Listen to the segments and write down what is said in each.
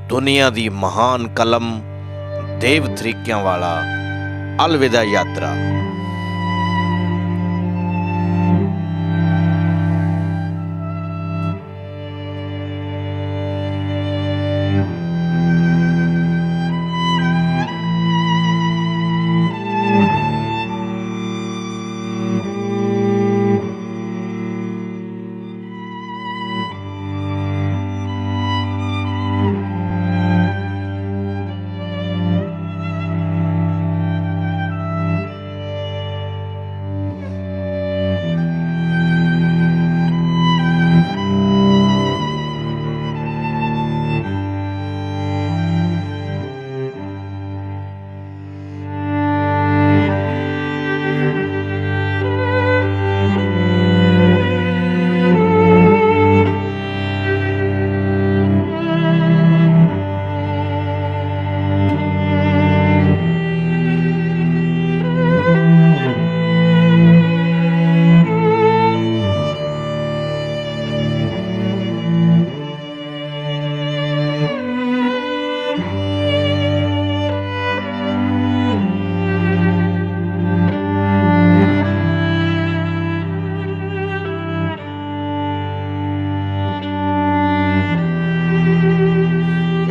दुनिया दी महान कलम देव तरीकों वाला अलविदा यात्रा।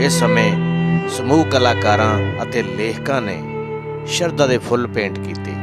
इस समय समूह कलाकारां अते लेखकां ने शरधा दे फुੱਲ पेंट कीते।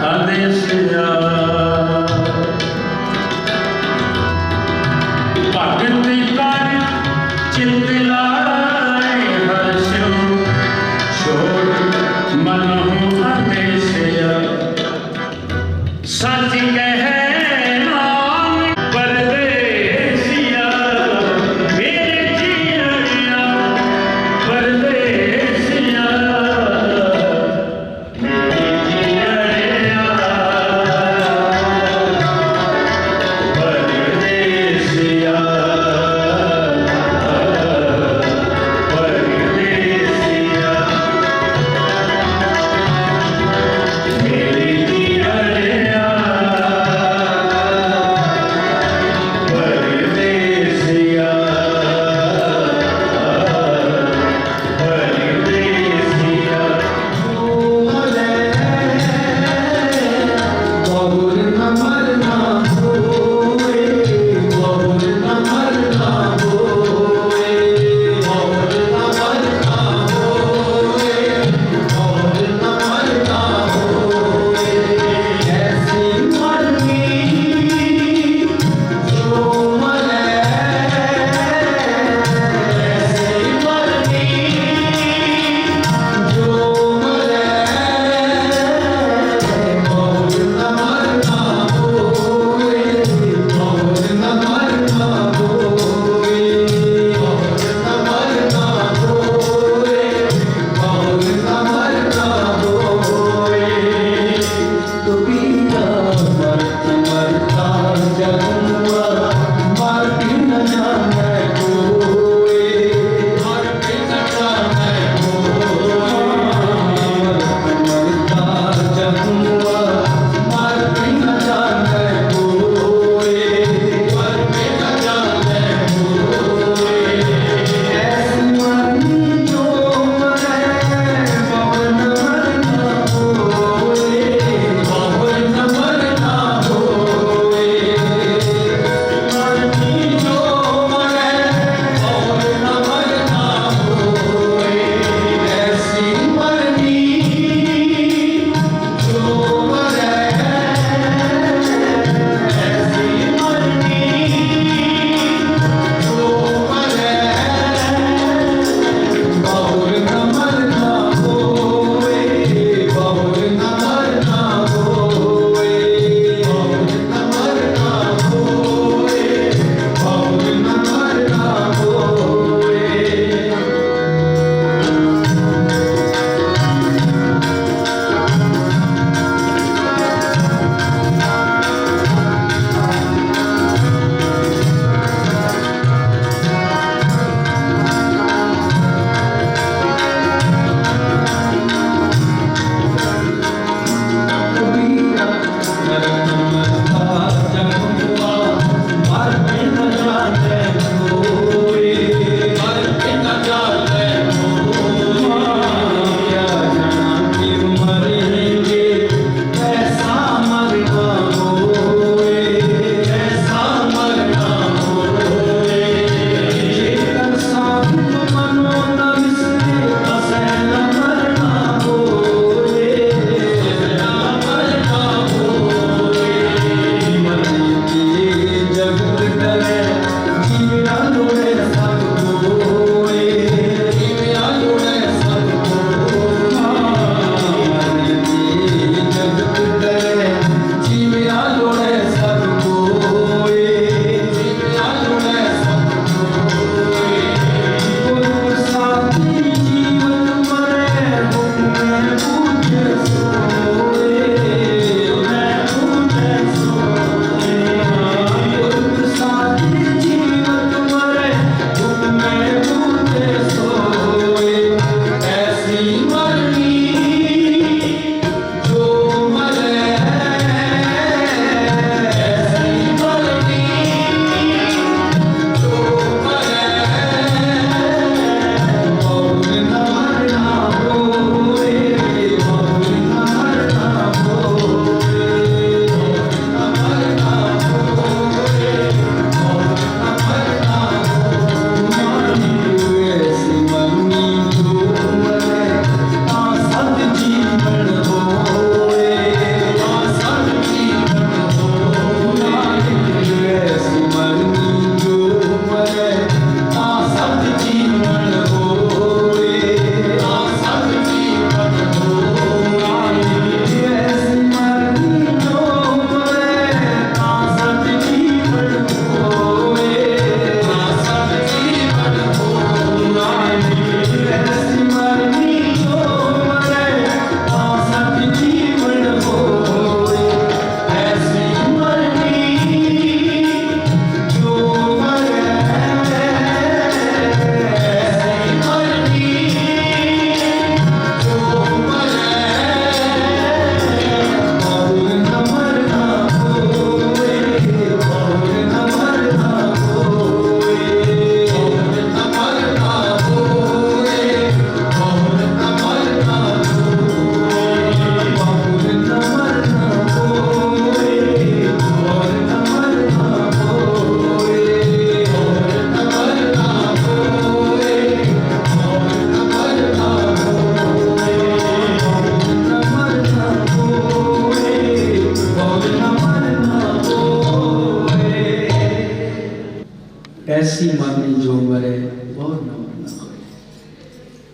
And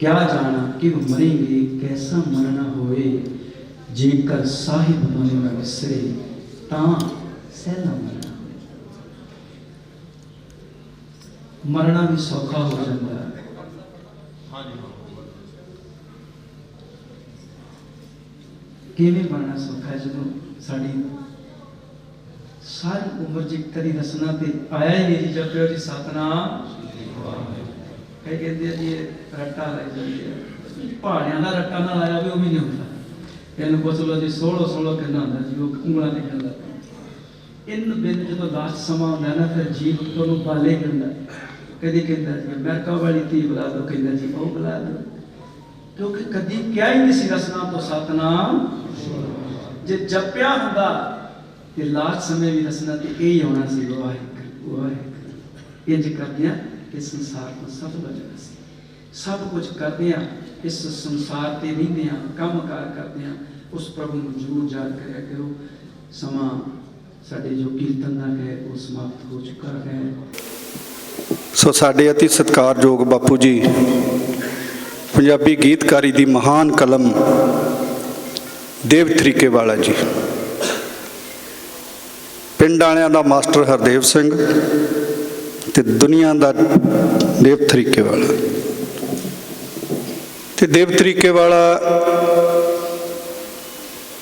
क्या जाना कि मरेंगे कैसा मरना होए, जेकर साहिब बने न विसरे तां सहला मरना होए। मरना भी सौखा हो जाता है। किवें मरना सौखा है जो साड़ी सारी उम्र जी कदी दसना तो आया ही नहीं। जपो जी सतनाम, कई कहते जी रट्टा लाई जाती है, पहाड़ियां का रट्टा ना लाया भी वो भी नहीं होता। कहने पुछ लो जी 16 कहना होंगे जी, वो उंगलों लिखन लग इन बिन जो लास्ट समा होंगे ना, फिर जीव तो बाले कहता, कभी कहता जी अमेरिका वाली धी बुला दो, कहता जी वो बुला दो, क्योंकि कभी क्या ही नहीं सी दसना तो सतनाम। जे जपिया होंदा ते लास्ट समय भी दसना तो यही होना सी, वाहिगुरू वाहिगुरू। इंज करदियां इस संसार को सब बचना सी, सब कुछ करदियां इस संसार ते रहिंदियां काम कार करदियां उस प्रभु नूं जरूर याद करिया करो। समा साडे जो कीर्तन दा है वो समाप्त हो चुका है। सो साडे अति सत्कारयोग बापू जी पंजाबी गीतकारी दी महान कलम देव थरीकेवाला जी, पिंड वालियां दा मास्टर हरदेव सिंह ते दुनिया दा देव थरीकेवाला। ते देव थरीकेवाला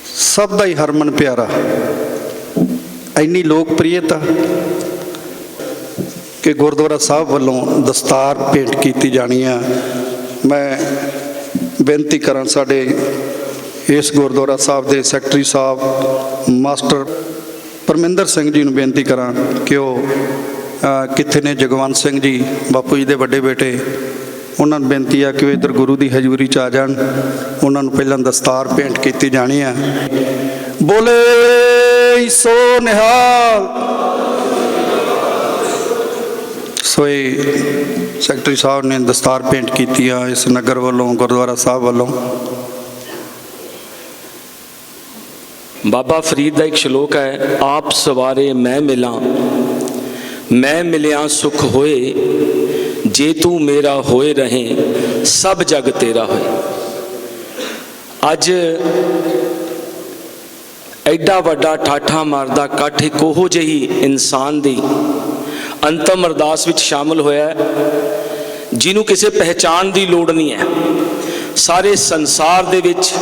सब दा ही हरमन प्यारा, इन्नी लोकप्रियता कि गुरुद्वारा साहब वालों दस्तार भेंट की जानी है। मैं बेनती करा साडे इस गुरुद्वारा साहब के सैकटरी साहब मास्टर परमिंदर सिंह जी नूं बेनती करा कि वो कित्थे ने जगवंत सिंह जी बापू जी के बड़े बेटे, उन्होंने बेनती है कि वो इधर गुरु की हजूरी च आ जान। उन्होंने पहला दस्तार भेंट की जानी है। बोले सो निहाल। सो सैकटरी साहब ने दस्तार भेंट की इस नगर वालों गुरुद्वारा साहब वालों। बाबा फरीद का एक श्लोक है, आप सवारे मैं मिला, मैं मिलिया सुख होए, जे तू मेरा होए रहे सब जग तेरा होए। अज एडा वड्डा ठाठा मारदा कठ एक ओहो जही इंसान दी अंतम अरदास विच शामिल होया है, जिन्हों किसी पहचान की लोड़ नहीं है। सारे संसार दे विच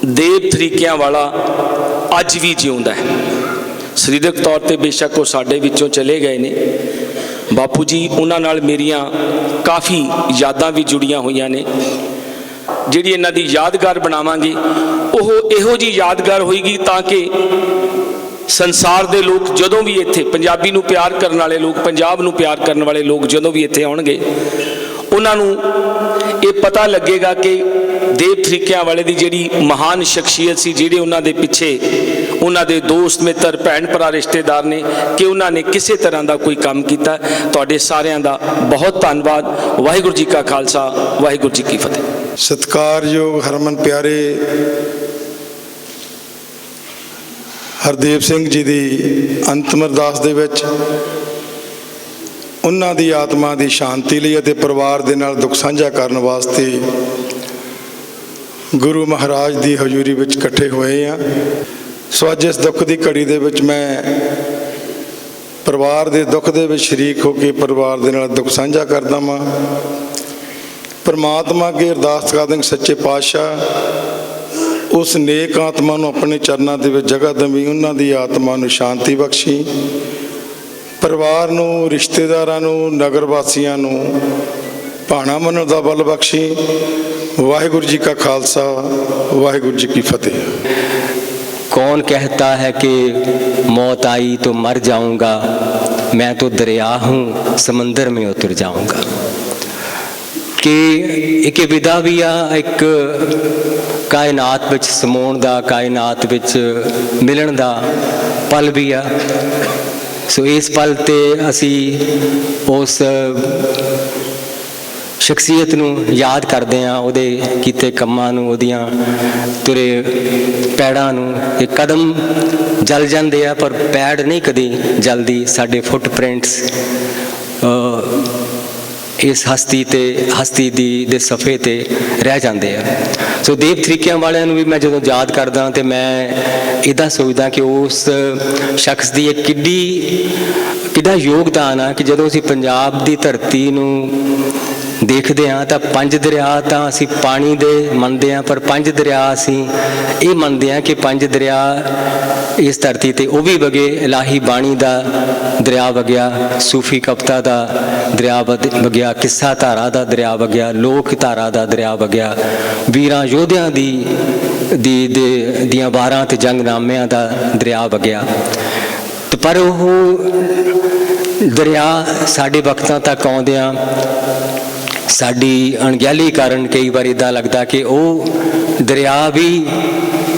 देव तरीकियां वाला अज भी जिउंदा है। सरीरक तौर पर बेशक वो साडे विचों चले गए ने, बापू जी उन्हां नाल मेरियां काफ़ी यादां भी जुड़ियां हुईयां ने। जिहड़ी इन्हां दी यादगार बनावांगे ओह इहो जी यादगार होएगी ताकि संसार दे लोग जदों भी इत्थे पंजाबी नूं प्यार करने वाले लोग, पंजाब नूं प्यार करने वाले लोग जदों भी इत्थे आउणगे उन्हां नूं ये पता लगेगा कि देव तरीकियां वाले दी जिहड़ी महान शख्सियत सी, जिहड़े उन्हां दे पिछे उन्हां दे दोस्त मित्र भैन भरा रिश्तेदार ने, कि उन्हां ने किसी तरह का कोई काम किया। तुहाडे सारिआं दा बहुत धन्नवाद। वाहिगुरू जी का खालसा, वाहिगुरू जी की फतेह। सत्कारयोग हरमन प्यारे हरदेव सिंह जी की अंतिम अरदास दे विच उन्हां दी आत्मा की शांति लई अते परिवार दे नाल दुख साझा करन वास्ते गुरु महाराज की हजूरी विच इकट्ठे होए हैं। सो अज इस दुख की घड़ी दे विच मैं परिवार के दुख दे विच शरीक होकर परिवार दे नाल दुख साझा करदा वां। परमात्मा के अरदास करदे सच्चे पातशाह उस नेक आत्मा नूं अपने चरणों के जगह देवी, उन्हां दी आत्मा नूं शांति बख्शी, परिवार नूं, रिश्तेदारां नूं, नगर वासियां नूं भाणा मनण दा बल बख्शी। वाहिगुरू जी का खालसा, वाहिगुरू जी की फतेह। कौन कहता है कि मौत आई तो मर जाऊंगा, मैं तो दरिया हूँ समंदर में उतर जाऊंगा। कि एक विदा भी आ, एक कायनात विच समाउण दा, कायनात विच मिलन दा पल भी आ। सो इस पल ते असी उस शख्सियत नूं याद करते हैं, उहदे कीते कम्मां नूं, उहदियां तुरे पैड़ां नूं। एक कदम जल जाते हैं पर पैड़ नहीं कदी जलदी। साडे फुटप्रिंट्स ਇਸ ਹਸਤੀ ਦੇ ਸਫ਼ੇ ਤੇ ਰਹਿ ਜਾਂਦੇ ਆ। ਸੋ ਦੇਵ ਤਰੀਕਿਆਂ ਵਾਲਿਆਂ ਨੂੰ ਵੀ ਮੈਂ ਜਦੋਂ ਯਾਦ ਕਰਦਾ ਤੇ ਮੈਂ ਇੱਦਾਂ ਸੋਚਦਾ ਕਿ ਉਸ ਸ਼ਖਸ ਦੀ ਇਹ ਕਿੱਡਾ ਯੋਗਦਾਨ ਆ ਕਿ ਜਦੋਂ ਅਸੀਂ ਪੰਜਾਬ ਦੀ ਧਰਤੀ ਨੂੰ ਦੇਖਦੇ ਹਾਂ ਤਾਂ 5 ਦਰਿਆ ਤਾਂ ਅਸੀਂ ਪਾਣੀ ਦੇ ਮੰਨਦੇ ਹਾਂ, ਪਰ 5 ਦਰਿਆ ਅਸੀਂ ਇਹ ਮੰਨਦੇ ਹਾਂ ਕਿ 5 ਦਰਿਆ ਇਸ ਧਰਤੀ ਤੇ ਉਹ ਵੀ ਵਗੇ। ਇਲਾਹੀ ਬਾਣੀ ਦਾ ਦਰਿਆ ਵਗਿਆ, ਸੂਫੀ ਕਵਿਤਾ ਦਾ ਦਰਿਆ ਵਗਿਆ, ਕਿੱਸਾ ਧਾਰਾ ਦਾ ਦਰਿਆ ਵਗਿਆ, ਲੋਕ ਧਾਰਾ ਦਾ ਦਰਿਆ ਵਗਿਆ, ਵੀਰਾਂ ਯੋਧਿਆਂ ਦੀਆਂ ਵਾਰਾਂ ਤੇ ਜੰਗਨਾਮਿਆਂ ਦਾ ਦਰਿਆ ਵਗਿਆ। ਪਰ ਉਹ ਦਰਿਆ ਸਾਡੇ ਵਕਤਾਂ ਤੱਕ ਆਉਂਦਿਆਂ ਸਾਡੀ ਅਣਗਹਿਲੀ ਕਾਰਨ ਕਈ ਵਾਰ ਇੱਦਾਂ ਲੱਗਦਾ ਕਿ ਉਹ ਦਰਿਆ ਵੀ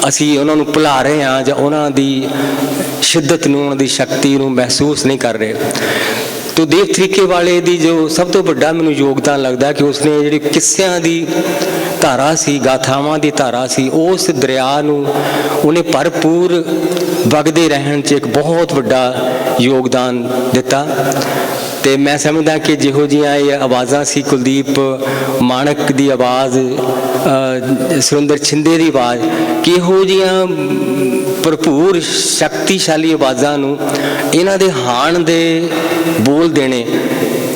ਅਸੀਂ ਉਹਨਾਂ ਨੂੰ ਭੁਲਾ ਰਹੇ ਹਾਂ ਜਾਂ ਉਹਨਾਂ ਦੀ ਸ਼ਿੱਦਤ ਨੂੰ, ਉਹਨਾਂ ਦੀ ਸ਼ਕਤੀ ਨੂੰ ਮਹਿਸੂਸ ਨਹੀਂ ਕਰ ਰਹੇ। ਤੋ ਦੇਵ ਤਰੀਕੇ ਵਾਲੇ ਦੀ ਜੋ ਸਭ ਤੋਂ ਵੱਡਾ ਮੈਨੂੰ ਯੋਗਦਾਨ ਲੱਗਦਾ ਕਿ ਉਸਨੇ ਜਿਹੜੀ ਕਿੱਸਿਆਂ ਦੀ ਧਾਰਾ ਸੀ, ਗਾਥਾਵਾਂ ਦੀ ਧਾਰਾ ਸੀ, ਉਸ ਦਰਿਆ ਨੂੰ ਉਹਨੇ ਭਰਪੂਰ ਵਗਦੇ ਰਹਿਣ 'ਚ ਇੱਕ ਬਹੁਤ ਵੱਡਾ ਯੋਗਦਾਨ ਦਿੱਤਾ। ਤੇ ਮੈਂ ਸਮਝਦਾ ਕਿ ਜਿਹੋ ਜਿਹੀਆਂ ਇਹ ਆਵਾਜ਼ਾਂ ਸੀ, ਕੁਲਦੀਪ ਮਾਣਕ ਦੀ ਆਵਾਜ਼, ਸੁਰਿੰਦਰ ਛਿੰਦੇ ਦੀ ਆਵਾਜ਼, ਕਿਹੋ ਜਿਹੀਆਂ ਭਰਪੂਰ ਸ਼ਕਤੀਸ਼ਾਲੀ ਆਵਾਜ਼ਾਂ ਨੂੰ ਇਹਨਾਂ ਦੇ ਹਾਣ ਦੇ ਬੋਲ ਦੇਣੇ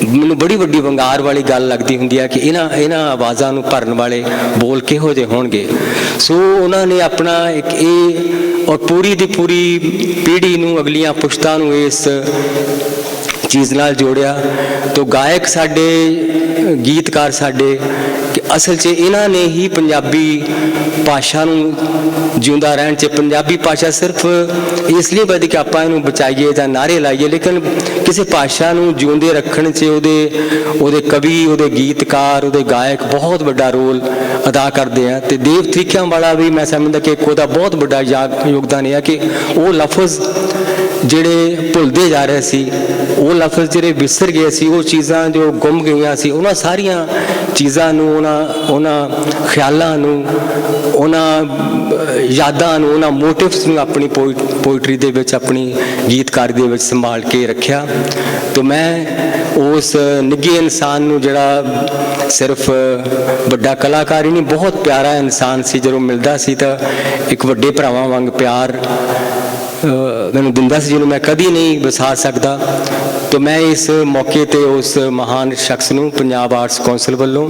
ਮੈਨੂੰ ਬੜੀ ਵੱਡੀ ਵੰਗਾਰ ਵਾਲੀ ਗੱਲ ਲੱਗਦੀ ਹੁੰਦੀ ਹੈ ਕਿ ਇਹਨਾਂ ਆਵਾਜ਼ਾਂ ਨੂੰ ਭਰਨ ਵਾਲੇ ਬੋਲ ਕਿਹੋ ਜਿਹੇ ਹੋਣਗੇ। ਸੋ ਉਹਨਾਂ ਨੇ ਆਪਣਾ ਇੱਕ ਇਹ ਔਰ ਪੂਰੀ ਦੀ ਪੂਰੀ ਪੀੜ੍ਹੀ ਨੂੰ, ਅਗਲੀਆਂ ਪੁਸ਼ਤਾਂ ਨੂੰ ਇਸ ਚੀਜ਼ ਨਾਲ ਜੋੜਿਆ। ਤੋ ਗਾਇਕ ਸਾਡੇ, ਗੀਤਕਾਰ ਸਾਡੇ, ਕਿ ਅਸਲ 'ਚ ਇਹਨਾਂ ਨੇ ਹੀ ਪੰਜਾਬੀ ਭਾਸ਼ਾ ਨੂੰ ਜਿਉਂਦਾ ਰਹਿਣ 'ਚ, ਪੰਜਾਬੀ ਭਾਸ਼ਾ ਸਿਰਫ ਇਸ ਲਈ ਵਧੀ ਕਿ ਆਪਾਂ ਇਹਨੂੰ ਬਚਾਈਏ ਜਾਂ ਨਾਅਰੇ ਲਾਈਏ, ਲੇਕਿਨ ਕਿਸੇ ਭਾਸ਼ਾ ਨੂੰ ਜਿਉਂਦੇ ਰੱਖਣ 'ਚ ਉਹਦੇ ਕਵੀ, ਉਹਦੇ ਗੀਤਕਾਰ, ਉਹਦੇ ਗਾਇਕ ਬਹੁਤ ਵੱਡਾ ਰੋਲ ਅਦਾ ਕਰਦੇ ਆ। ਤੇ ਦੇਵ ਤਰੀਕਿਆਂ ਵਾਲਾ ਵੀ ਮੈਂ ਸਮਝਦਾ ਕਿ ਉਹਦਾ ਬਹੁਤ ਵੱਡਾ ਯੋਗਦਾਨ ਇਹ ਆ ਕਿ ਉਹ ਲਫ਼ਜ਼ ਜਿਹੜੇ ਭੁੱਲਦੇ ਜਾ ਰਹੇ ਸੀ, ਉਹ ਲਫ਼ਜ਼ ਜਿਹੜੇ ਵਿਸਰ ਗਏ ਸੀ, ਉਹ ਚੀਜ਼ਾਂ ਜੋ ਗੁੰਮ ਗਈਆਂ ਸੀ, ਉਹਨਾਂ ਸਾਰੀਆਂ ਚੀਜ਼ਾਂ ਨੂੰ, ਉਹਨਾਂ ਖਿਆਲਾਂ ਨੂੰ, ਉਹਨਾਂ ਯਾਦਾਂ ਨੂੰ, ਉਹਨਾਂ ਮੋਟਿਵਸ ਨੂੰ ਆਪਣੀ ਪੋਇਟਰੀ ਦੇ ਵਿੱਚ, ਆਪਣੀ ਗੀਤਕਾਰੀ ਦੇ ਵਿੱਚ ਸੰਭਾਲ ਕੇ ਰੱਖਿਆ। ਤਾਂ ਮੈਂ ਉਸ ਨਿੱਘੇ ਇਨਸਾਨ ਨੂੰ, ਜਿਹੜਾ ਸਿਰਫ ਵੱਡਾ ਕਲਾਕਾਰ ਹੀ ਨਹੀਂ, ਬਹੁਤ ਪਿਆਰਾ ਇਨਸਾਨ ਸੀ, ਜਦੋਂ ਮਿਲਦਾ ਸੀ ਤਾਂ ਇੱਕ ਵੱਡੇ ਭਰਾਵਾਂ ਵਾਂਗ ਪਿਆਰ ਮੈਨੂੰ ਦਿੰਦਾ ਸੀ, ਜਿਹਨੂੰ ਮੈਂ ਕਦੀ ਨਹੀਂ ਵਿਸਾਰ ਸਕਦਾ। ਤਾਂ ਮੈਂ ਇਸ ਮੌਕੇ 'ਤੇ ਉਸ ਮਹਾਨ ਸ਼ਖਸ ਨੂੰ ਪੰਜਾਬ ਆਰਟਸ ਕੌਂਸਲ ਵੱਲੋਂ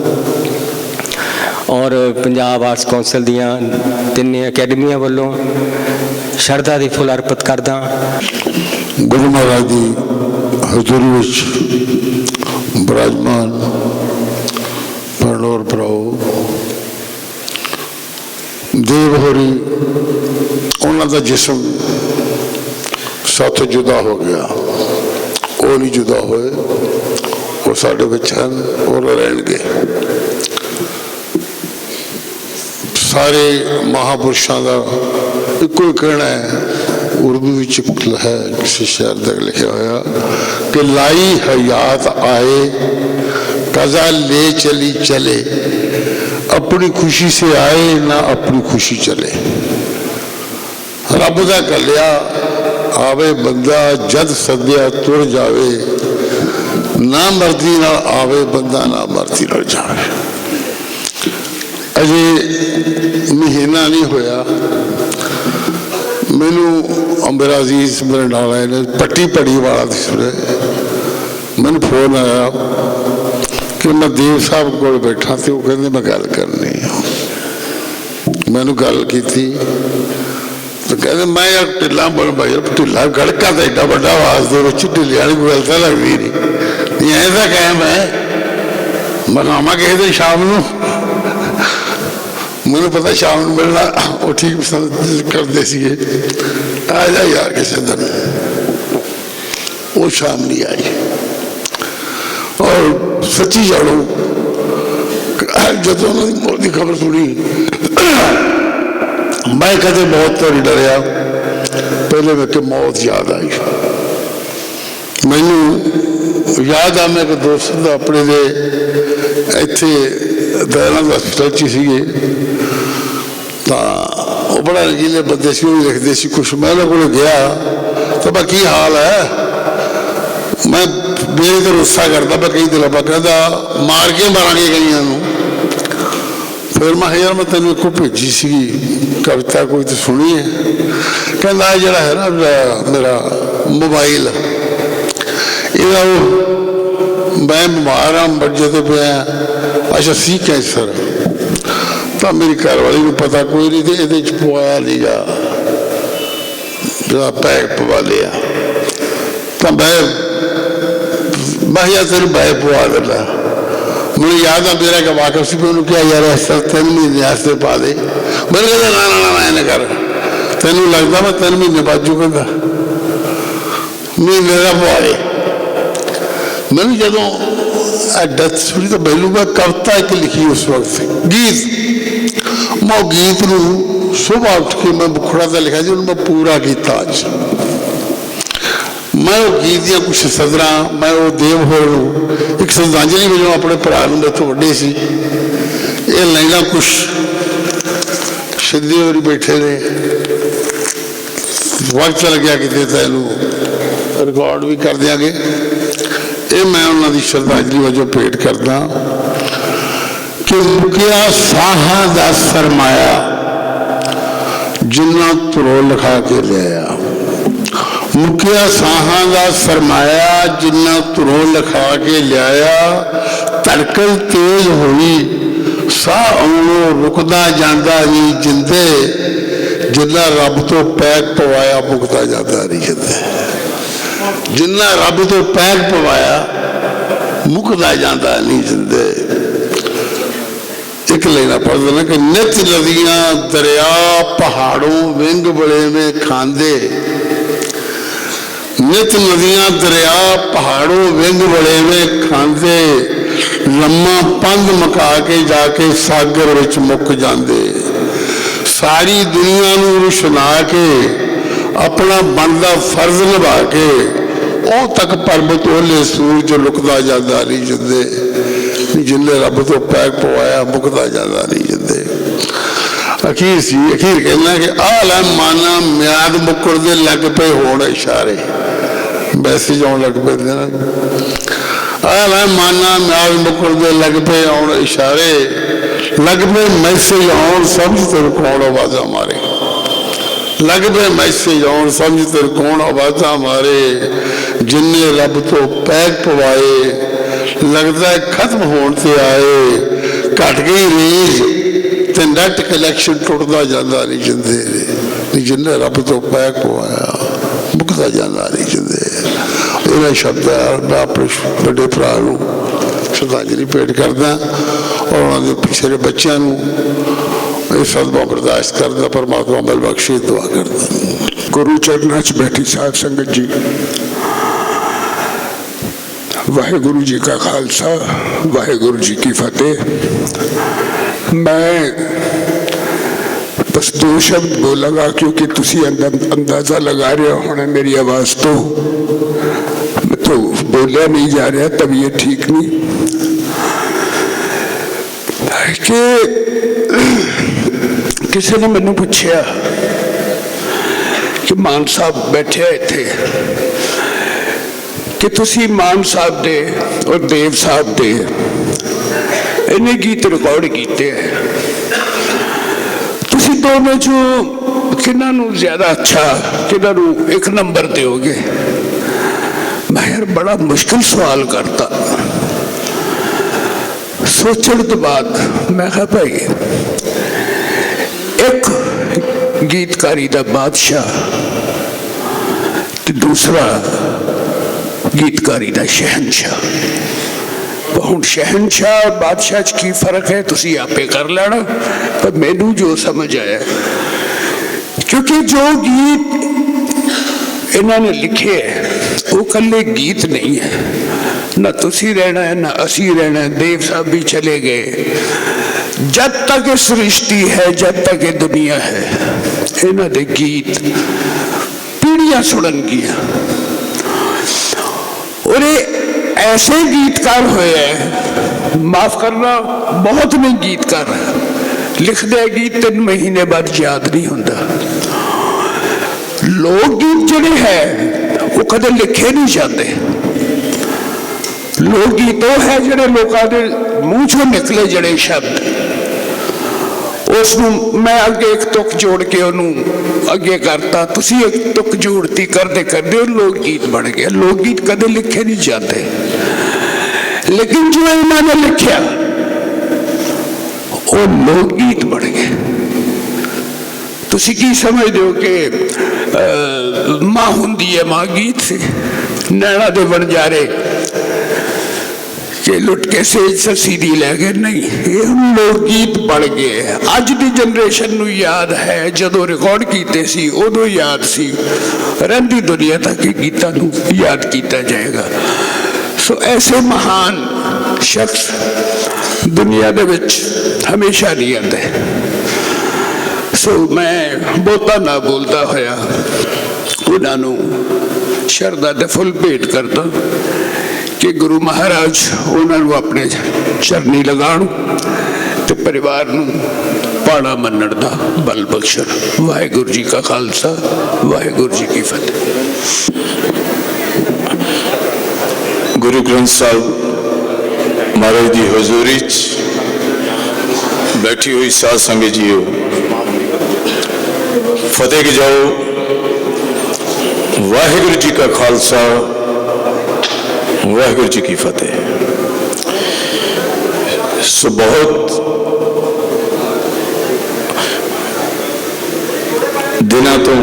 ਔਰ ਪੰਜਾਬ ਆਰਟਸ ਕੌਂਸਲ ਦੀਆਂ 3 ਅਕੈਡਮੀਆਂ ਵੱਲੋਂ ਸ਼ਰਧਾ ਦੇ ਫੁੱਲ ਅਰਪਿਤ ਕਰਦਾ। ਗੁਰੂ ਮਹਾਰਾਜ ਦੀ ਹਜ਼ੂਰੀ ਵਿੱਚ ਬਿਰਾਜਮਾਨ ਪਰਲੋਰ ਭਰਾਓ, ਦੇਵ ਹੋਰੀ, ਉਹਨਾਂ ਦਾ ਜਿਸਮ ਸਾਥੋਂ ਜੁਦਾ ਹੋ ਗਿਆ, ਉਹ ਨਹੀਂ ਜੁਦਾ ਹੋਏ, ਉਹ ਸਾਡੇ ਵਿੱਚ ਹਨ, ਉਹ ਰਹਿਣਗੇ। ਸਾਰੇ ਮਹਾਪੁਰਸ਼ਾਂ ਦਾ ਇੱਕੋ ਹੀ ਕਹਿਣਾ ਹੈ, ਉਰਦੂ ਵਿੱਚ ਹੈ, ਕਿਸੇ ਸ਼ਾਇਰ ਦਾ ਲਿਖਿਆ ਹੋਇਆ ਕਿ ਲਾਈ ਹਯਾਤ ਆਏ ਕਜ਼ਾ ਲੈ ਚਲੀ ਚਲੇ, अपनी खुशी से आए ना अपनी खुशी चले। रब दा कलिया आवे बंदा जद सद्या तुर जावे, ना मर्जी नाल आवे बंदा ना मर्जी नाल जावे। अजे महीना नहीं होया, मैनू अंबर अजीज मेरे नाल आए ने, पट्टी पड़ी वाला मैनू फोन आया कि मैं देव साहब को बैठा तो कहते मैं गल करनी है। मैनू गल की तो कहते मैं यार ढिला बन भाई, ढिला गड़का तो एडा बड़ा आवाज के ढिले वाली कोई गल तो लगती नहीं ऐसा कह मैं आवा किसी दिन शाम को, मैनू पता शाम को मिलना वो ठीक पसंद करते थे, आ जा यार किसी दिन, वो शाम नहीं आई। और सच्ची जानो जो उन्होंने मौत की खबर सुनी, मैं कदे मौत तो नहीं डरिया, पहले मेरे मौत याद आई। मैनू याद आ मेरे दोस्त का अपने दे इत्थे दयानंद हॉस्पिटल च सीगे, तो बड़ा रंगीले बंदे से लिखते कुछ। मैं उन्होंने को गया तो मैं की हाल है, मैं ਮੇਰੇ ਤੇ ਰੁੱਸਾ ਕਰਦਾ ਮੈਂ ਕਈ ਦਿਨ ਬਾਅਦ ਕਹਿੰਦਾ ਮਾਰ ਕੇ ਮਾਰਾਂਗੇ ਕਈਆਂ ਨੂੰ। ਫਿਰ ਮੈਂ ਕਿਹਾ ਯਾਰ ਮੈਂ ਤੈਨੂੰ ਇੱਕੋ ਭੇਜੀ ਸੀਗੀ ਕਵਿਤਾ, ਕੋਈ ਤਾਂ ਸੁਣੀ ਹੈ? ਕਹਿੰਦਾ ਇਹ ਜਿਹੜਾ ਹੈ ਨਾ ਮੇਰਾ ਮੋਬਾਈਲ, ਇਹਦਾ ਉਹ ਮੈਂ ਬਿਮਾਰ ਹਾਂ ਮੰਜੇ ਤੇ ਪਿਆ। ਅੱਛਾ ਸੀ ਕੈਂਸਰ, ਤਾਂ ਮੇਰੀ ਘਰ ਵਾਲੀ ਨੂੰ ਪਤਾ ਕੋਈ ਨਹੀਂ, ਤੇ ਇਹਦੇ 'ਚ ਪਵਾਇਆ ਨੀਗਾ, ਜਿਹੜਾ ਪੈਕ ਪਵਾ ਲਿਆ। ਤਾਂ ਮੈਂ ਕਿਹਾ ਤੈਨੂੰ ਬੈਗ ਪਵਾ ਦਿੰਦਾ। ਮੈਨੂੰ ਯਾਦ ਆ ਮੇਰਾ ਕਿ ਵਾਕਫ ਸੀ, ਉਹਨੂੰ ਕਿਹਾ ਯਾਰ ਇਸ ਤਰ੍ਹਾਂ 3 ਮਹੀਨੇ ਵਾਸਤੇ ਪਾ ਦੇ। ਮੈਨੂੰ ਕਹਿੰਦਾ ਨਾ ਨਾ ਨਾ ਐਂ ਕਰ, ਤੈਨੂੰ ਲੱਗਦਾ ਮੈਂ 3 ਮਹੀਨੇ ਬਾਜੂ, ਕਹਿੰਦਾ ਮਹੀਨੇ ਦਾ ਪਵਾ ਦੇ। ਮੈਨੂੰ ਜਦੋਂ ਡੈਥ ਸੁਣੀ ਤਾਂ ਮੈਨੂੰ ਮੈਂ ਕਵਿਤਾ ਇੱਕ ਲਿਖੀ ਉਸ ਵਕਤ, ਗੀਤ। ਮੈਂ ਉਹ ਗੀਤ ਨੂੰ ਸੁਬਾਹ ਉੱਠ ਕੇ ਮੈਂ ਮੁਖੜਾ ਤਾਂ ਲਿਖਿਆ ਜੀ, ਉਹਨੂੰ ਮੈਂ ਪੂਰਾ ਕੀਤਾ ਅੱਜ। ਮੈਂ ਉਹ ਗੀਤ ਦੀਆਂ ਕੁਛ ਸਦਰਾਂ ਮੈਂ ਉਹ ਦੇਵ ਹੋਰ ਨੂੰ ਇੱਕ ਸ਼ਰਧਾਂਜਲੀ ਵਜੋਂ ਆਪਣੇ ਭਰਾ ਨੂੰ ਮੈਥੋਂ ਵੱਡੇ ਸੀ, ਇਹ ਲਾਈਨਾਂ ਕੁਛ ਸਿੱਧੀ ਹੋਰੀ ਬੈਠੇ ਨੇ, ਵਕਤ ਚੱਲ ਗਿਆ ਕਿਤੇ ਤਾਂ ਇਹਨੂੰ ਰਿਕਾਰਡ ਵੀ ਕਰ ਦਿਆਂਗੇ। ਇਹ ਮੈਂ ਉਹਨਾਂ ਦੀ ਸ਼ਰਧਾਂਜਲੀ ਵਜੋਂ ਭੇਟ ਕਰਦਾ ਕਿ ਮੁੱਕਿਆ ਸਾਹਾਂ ਦਾ ਸਰਮਾਇਆ ਜਿੰਨਾ ਧਰੋ ਲਿਖਾ ਕੇ ਲਿਆਇਆ। ਮੁੱਕਿਆ ਸਾਹਾਂ ਦਾ ਸਰਮਾਇਆ ਜਿੰਨਾ ਧਰੋ ਲਿਖਾ ਕੇ ਲਿਆਇਆ। ਧੜਕਣ ਤੇਜ਼ ਹੋਈ ਸਾਹ ਆਉਣੋਂ ਰੁਕਦਾ ਜਾਂਦਾ ਨਹੀਂ ਜਿੰਦੇ, ਜਿੰਨਾ ਰੱਬ ਤੋਂ ਪੈਕ ਪਵਾਇਆ ਮੁਕਦਾ ਜਾਂਦਾ ਨਹੀਂ ਜਿੰਦੇ। ਜਿੰਨਾ ਰੱਬ ਤੋਂ ਪੈਕ ਪਵਾਇਆ ਮੁਕਦਾ ਜਾਂਦਾ ਨਹੀਂ ਜਿੰਦੇ। ਇੱਕ ਲੈਣਾ ਪੜਦਾ ਨਾ ਕਿ ਨਿਤ ਨदियां दरिया पहाड़ों विंग बड़े में खांदे। नित नदियां दरिया पहाड़ों विंग बड़े में खांदे। लम्मा पंध मका के जाके सागर विच मुक जांदे। सारी दुनिया नूं रुशना के अपना बनदा फर्ज निभा के ਉਹ तक परबत ओले सूरज लुकदा जांदा नहीं जिंदे। जिन्ने रब तो पैक पवाया मुकदा जांदा नहीं जिंदे। अखीर सी अखीर कहना कि आला माना म्याद मुकरदे लग पे होण इशारे। मैसेज आउण लग पे आला माना म्याद मुकरदे लग पे आउण इशारे। लग पे मैसेज आउण समझ तेरे कौन आवाज़ा मारे। लग पे मैसेज आउण समझ तेरे कौन आवाज़ा मारे। जिन्ने रब तो पैक पवाए लगता है खत्म होने से आए। घट गई रेंज ते नैट कलैक्शन टुटता जाता नहीं जिंदे। जिन्ने रब तो पैक पवाया मुकता जाता नहीं जिंदे। ये शब्द है मैं अपने बड़े भरा को श्रद्धांजलि भेंट करदा और उन्होंने पिछले बच्चों को सदमा बर्दाश्त करदा। परमात्मा अमल बख्शे दुआ करदा। गुरु चरणों च बैठी साध संगत जी, वाहेगुरु जी का खालसा वाहेगुरु जी की फतेह। मैं बस 2 शब्द बोलांगा क्योंकि तुसी अंदाजा लगा रहे होने मेरी आवाज़ तो। मैं तो बोलिया नहीं जा रहा, तबीयत ठीक नहीं। कि किसी ने मैनू पूछा कि मान साहब बैठे इत्थे कि तुसी मान साहब दे और देव साहब दे इन्हें गीत रिकॉर्ड किए हैं, तुसी दोनों चो किन्ना नू ज्यादा अच्छा किन्ना नू 1 नंबर दोगे? मैं यार बड़ा मुश्किल सवाल करता। सोचने तो बाद मैं कहा भाई एक गीतकारी दा बादशाह ते दूसरा गीतकारी दा शहनशाह। हुण शहनशाह और बादशाह च की फर्क है तुसी आपे कर लेना, पर मैनू जो समझ आया क्योंकि जो गीत इन्होंने लिखे है वो कल्ले गीत नहीं है। ना तुसी रहना है ना असी रहना है। देव साहब भी चले गए। जब तक ये सृष्टि है जब तक ये दुनिया है इन्हों दे गीत पीढ़ियां सुननगियां। और ऐसे गीतकार हुए हैं, माफ करना बहुत नहीं गीतकार लिख दे गीत 3 महीने बाद याद नहीं होता। लोक गीत जोड़े है वो कदे लिखे नहीं जाते। ਲੋਕ ਗੀਤ ਉਹ ਹੈ ਜਿਹੜੇ ਲੋਕਾਂ ਦੇ ਮੂੰਹ ਚੋਂ ਨਿਕਲੇ ਜਿਹੜੇ ਸ਼ਬਦ, ਉਸ ਨੂੰ ਮੈਂ ਅੱਗੇ ਇੱਕ ਤੁਕ ਜੋੜ ਕੇ ਉਹਨੂੰ ਅੱਗੇ ਕਰਤਾ, ਤੁਸੀਂ ਇੱਕ ਤੁਕ ਜੋੜਤੀ, ਕਰਦੇ ਕਰਦੇ ਉਹ ਲੋਕ ਗੀਤ ਬਣ ਗਿਆ। ਲੋਕ ਗੀਤ ਕਦੇ ਲਿਖੇ ਨਹੀਂ ਜਾਂਦੇ, ਲੇਕਿਨ ਜੋ ਇਹਨਾਂ ਨੇ ਲਿਖਿਆ ਉਹ ਲੋਕ ਗੀਤ ਬਣ ਗਏ। ਤੁਸੀਂ ਕੀ ਸਮਝਦੇ ਹੋ ਕਿ ਮਾਂ ਹੁੰਦੀ ਹੈ, ਮਾਂ ਗੀਤ ਸੀ, ਨੈਣਾ ਦੇ ਵਣਜਾਰੇ ਕਿ ਲੁੱਟ ਕੇ ਸੇਜ ਸੱਸੀ ਦੀ ਲੈ ਗਏ, ਨਹੀਂ, ਇਹ ਹੁਣ ਲੋਕ ਗੀਤ ਬਣ ਗਏ। ਅੱਜ ਦੀ ਜਨਰੇਸ਼ਨ ਨੂੰ ਯਾਦ ਹੈ, ਜਦੋਂ ਰਿਕਾਰਡ ਕੀਤੇ ਸੀ ਉਦੋਂ ਯਾਦ ਸੀ, ਰਹਿੰਦੀ ਦੁਨੀਆ ਤੱਕ ਇਹ ਗੀਤਾਂ ਨੂੰ ਯਾਦ ਕੀਤਾ ਜਾਏਗਾ। ਸੋ ਐਸੇ ਮਹਾਨ ਸ਼ਖਸ ਦੁਨੀਆ ਦੇ ਵਿੱਚ ਹਮੇਸ਼ਾ ਨਹੀਂ ਆਉਂਦੇ। ਸੋ ਮੈਂ ਬਹੁਤਾ ਨਾ ਬੋਲਦਾ ਹੋਇਆ ਉਹਨਾਂ ਨੂੰ ਸ਼ਰਧਾ ਦੇ ਫੁੱਲ ਭੇਟ ਕਰਦਾ ਕਿ ਗੁਰੂ ਮਹਾਰਾਜ ਉਹਨਾਂ ਨੂੰ ਆਪਣੇ ਚਰਨੀ ਲਗਾਉਣ ਤੇ ਪਰਿਵਾਰ ਨੂੰ ਪਾਣਾ ਮੰਨਣ ਦਾ ਬਲ ਬਖਸ਼ਣ। ਵਾਹਿਗੁਰੂ ਜੀ ਕਾ ਖਾਲਸਾ, ਵਾਹਿਗੁਰੂ ਜੀ ਕੀ ਫਤਿਹ। ਗੁਰੂ ਗ੍ਰੰਥ ਸਾਹਿਬ ਮਹਾਰਾਜ ਦੀ ਹਜ਼ੂਰੀ 'ਚ ਬੈਠੀ ਹੋਈ ਸਾਧ ਸੰਗਤ ਜੀਓ, ਫਤਿਹ ਜਾਓ। ਵਾਹਿਗੁਰੂ ਜੀ ਕਾ ਖਾਲਸਾ, ਵਾਹਿਗੁਰੂ ਜੀ ਕੀ ਫਤਿਹ। ਸੋ ਬਹੁਤ ਦਿਨਾਂ ਤੋਂ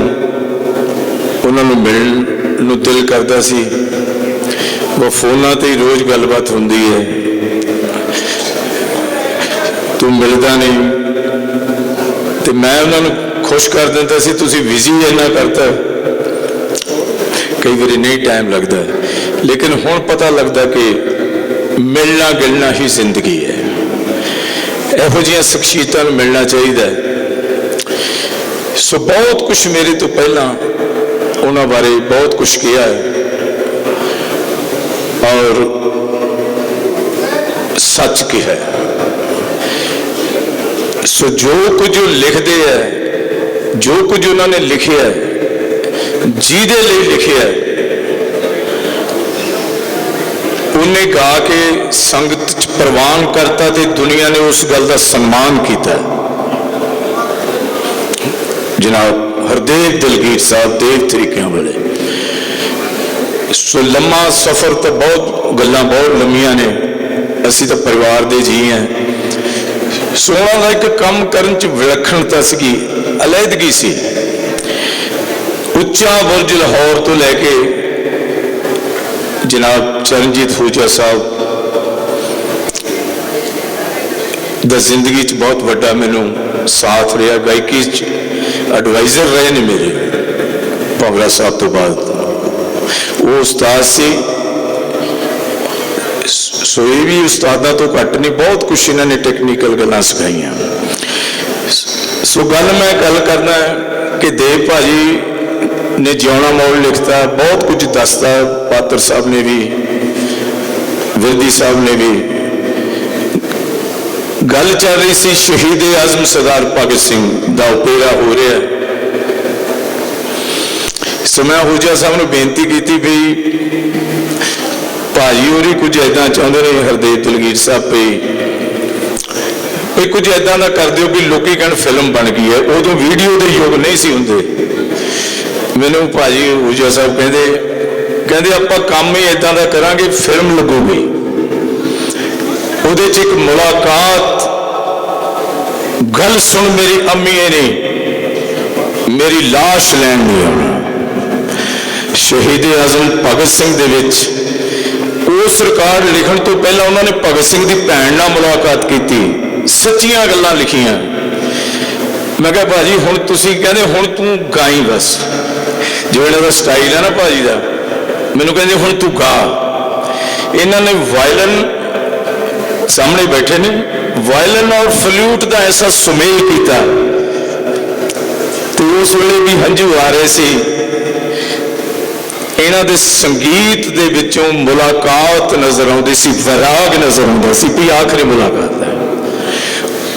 ਉਹਨਾਂ ਨੂੰ ਮਿਲਣ ਨੂੰ ਦਿਲ ਕਰਦਾ ਸੀ। ਉਹ ਫੋਨਾਂ ਤੇ ਹੀ ਰੋਜ਼ ਗੱਲਬਾਤ ਹੁੰਦੀ ਹੈ, ਤੂੰ ਮਿਲਦਾ ਨਹੀਂ, ਤੇ ਮੈਂ ਉਹਨਾਂ ਨੂੰ ਖੁਸ਼ ਕਰ ਦਿੰਦਾ ਸੀ, ਤੁਸੀਂ ਬਿਜ਼ੀ ਇੰਨਾ ਕਰਤਾ, ਕਈ ਵਾਰੀ ਨਹੀਂ ਟਾਈਮ ਲੱਗਦਾ। ਲੇਕਿਨ ਹੁਣ ਪਤਾ ਲੱਗਦਾ ਕਿ ਮਿਲਣਾ ਗਿਲਣਾ ਹੀ ਜ਼ਿੰਦਗੀ ਹੈ। ਇਹੋ ਜਿਹੀਆਂ ਸ਼ਖਸੀਅਤਾਂ ਨੂੰ ਮਿਲਣਾ ਚਾਹੀਦਾ ਹੈ। ਸੋ ਬਹੁਤ ਕੁਛ ਮੇਰੇ ਤੋਂ ਪਹਿਲਾਂ ਉਹਨਾਂ ਬਾਰੇ ਬਹੁਤ ਕੁਛ ਕਿਹਾ ਹੈ, ਔਰ ਸੱਚ ਕਿਹਾ ਹੈ। ਸੋ ਜੋ ਕੁਝ ਉਹ ਲਿਖਦੇ ਹੈ, ਜੋ ਕੁਝ ਉਹਨਾਂ ਨੇ ਲਿਖਿਆ ਹੈ, ਜਿਹਦੇ ਲਈ ਲਿਖਿਆ ਹੈ, ਉਹਨੇ ਗਾ ਕੇ ਸੰਗਤ 'ਚ ਪ੍ਰਵਾਨ ਕਰਤਾ ਤੇ ਦੁਨੀਆ ਨੇ ਉਸ ਗੱਲ ਦਾ ਸਨਮਾਨ ਕੀਤਾ। ਜਨਾਬ ਹਰਦੇਵ ਦਲਗੀਰ ਸਾਹਿਬ, ਦੇਵ ਤਰੀਕਿਆਂ ਵਾਲੇ। ਸੋ ਲੰਮਾ ਸਫ਼ਰ ਤਾਂ ਬਹੁਤ ਗੱਲਾਂ ਬਹੁਤ ਲੰਮੀਆਂ ਨੇ, ਅਸੀਂ ਤਾਂ ਪਰਿਵਾਰ ਦੇ ਜੀ ਹਾਂ। ਸੋ ਉਹਨਾਂ ਦਾ ਇੱਕ ਕੰਮ ਕਰਨ 'ਚ ਵਿਲੱਖਣਤਾ ਸੀਗੀ, ਅਲੈਦਗੀ ਸੀ। ਉੱਚਾ ਬੁਰਜ ਲਾਹੌਰ ਤੋਂ ਲੈ ਕੇ ਜਨਾਬ ਚਰਨਜੀਤ ਫੂਜਾ ਸਾਹਿਬ ਦਾ ਜ਼ਿੰਦਗੀ 'ਚ ਬਹੁਤ ਵੱਡਾ ਮੈਨੂੰ ਸਾਥ ਰਿਹਾ। ਗਾਇਕੀ 'ਚ ਐਡਵਾਈਜ਼ਰ ਰਹੇ ਨੇ ਮੇਰੇ, ਭੰਵਰਾ ਸਾਹਿਬ ਤੋਂ ਬਾਅਦ ਉਹ ਉਸਤਾਦ ਸੀ। ਸੋ ਇਹ ਵੀ ਉਸਤਾਦਾਂ ਤੋਂ ਘੱਟ ਨਹੀਂ, ਬਹੁਤ ਕੁਛ ਇਹਨਾਂ ਨੇ ਟੈਕਨੀਕਲ ਗੱਲਾਂ ਸਿਖਾਈਆਂ। ਸੋ ਗੱਲ ਕਰਨਾ ਕਿ ਦੇਵ ਭਾਜੀ ਨੇ ਜਿਉਣਾ ਮੋੜ ਲਿਖਤਾ, ਬਹੁਤ ਕੁਝ ਦੱਸਦਾ। ਪਾਤਰ ਸਾਹਿਬ ਨੇ ਵੀ, ਵਿਰਦੀ ਸਾਹਿਬ ਨੇ ਵੀ। ਗੱਲ ਚੱਲ ਰਹੀ ਸੀ ਸ਼ਹੀਦ ਆਜ਼ਮ ਸਰਦਾਰ ਭਗਤ ਸਿੰਘ ਦਾ ਉਪੇਰਾ ਹੋ ਰਿਹਾ। ਸੋ ਮੈਂ ਹੂਜਾ ਸਾਹਿਬ ਨੂੰ ਬੇਨਤੀ ਕੀਤੀ ਵੀ ਭਾਜੀ ਹੋਰੀ ਕੁਝ ਏਦਾਂ ਚਾਹੁੰਦੇ ਨੇ, ਹਰਦੇਵ ਦਲਗੀਰ ਸਾਹਿਬ ਵੀ ਕੁਝ ਏਦਾਂ ਦਾ ਕਰ ਦਿਓ ਵੀ ਲੋਕੀ ਕਹਿਣ ਫਿਲਮ ਬਣ ਗਈ ਹੈ। ਉਦੋਂ ਵੀਡੀਓ ਦੇ ਯੁੱਗ ਨਹੀਂ ਸੀ ਹੁੰਦੇ। ਮੈਨੂੰ ਭਾਜੀ ਹੂਜਾ ਸਾਹਿਬ ਕਹਿੰਦੇ ਆਪਾਂ ਕੰਮ ਹੀ ਏਦਾਂ ਦਾ ਕਰਾਂਗੇ, ਫਿਲਮ ਲੱਗੂਗੀ, ਉਹਦੇ 'ਚ ਇੱਕ ਮੁਲਾਕਾਤ, ਗੱਲ ਸੁਣ ਮੇਰੀ ਅੰਮੀਏ ਨੇ ਮੇਰੀ ਲਾਸ਼ ਲੈਣ ਨਹੀਂ ਆਉਣਾ। ਸ਼ਹੀਦ ਆਜ਼ਮ ਭਗਤ ਸਿੰਘ ਦੇ ਵਿੱਚ ਉਸ ਰਿਕਾਰਡ ਲਿਖਣ ਤੋਂ ਪਹਿਲਾਂ ਉਹਨਾਂ ਨੇ ਭਗਤ ਸਿੰਘ ਦੀ ਭੈਣ ਨਾਲ ਮੁਲਾਕਾਤ ਕੀਤੀ, ਸੱਚੀਆਂ ਗੱਲਾਂ ਲਿਖੀਆਂ। ਮੈਂ ਕਿਹਾ ਭਾਜੀ ਹੁਣ ਤੁਸੀਂ ਕਹਿੰਦੇ ਹੁਣ ਤੂੰ ਗਾਈ ਬਸ, ਜੋ ਇਹਨਾਂ ਦਾ ਸਟਾਈਲ ਹੈ ਨਾ ਭਾਜੀ ਦਾ। ਮੈਨੂੰ ਕਹਿੰਦੇ ਹੁਣ ਤੂੰ ਗਾ। ਇਹਨਾਂ ਨੇ ਵਾਇਲਨ ਸਾਹਮਣੇ ਬੈਠੇ ਨੇ, ਵਾਇਲਨ ਔਰ ਫਲੂਟ ਦਾ ਐਸਾ ਸੁਮੇਲ ਕੀਤਾ ਤੇ ਉਸ ਵੇਲੇ ਵੀ ਹੰਝੂ ਆ ਰਹੇ ਸੀ। ਇਹਨਾਂ ਦੇ ਸੰਗੀਤ ਦੇ ਵਿੱਚੋਂ ਮੁਲਾਕਾਤ ਨਜ਼ਰ ਆਉਂਦੀ ਸੀ, ਵਿਰਾਗ ਨਜ਼ਰ ਆਉਂਦਾ ਸੀ ਵੀ ਆਖਰੀ ਮੁਲਾਕਾਤ ਹੈ।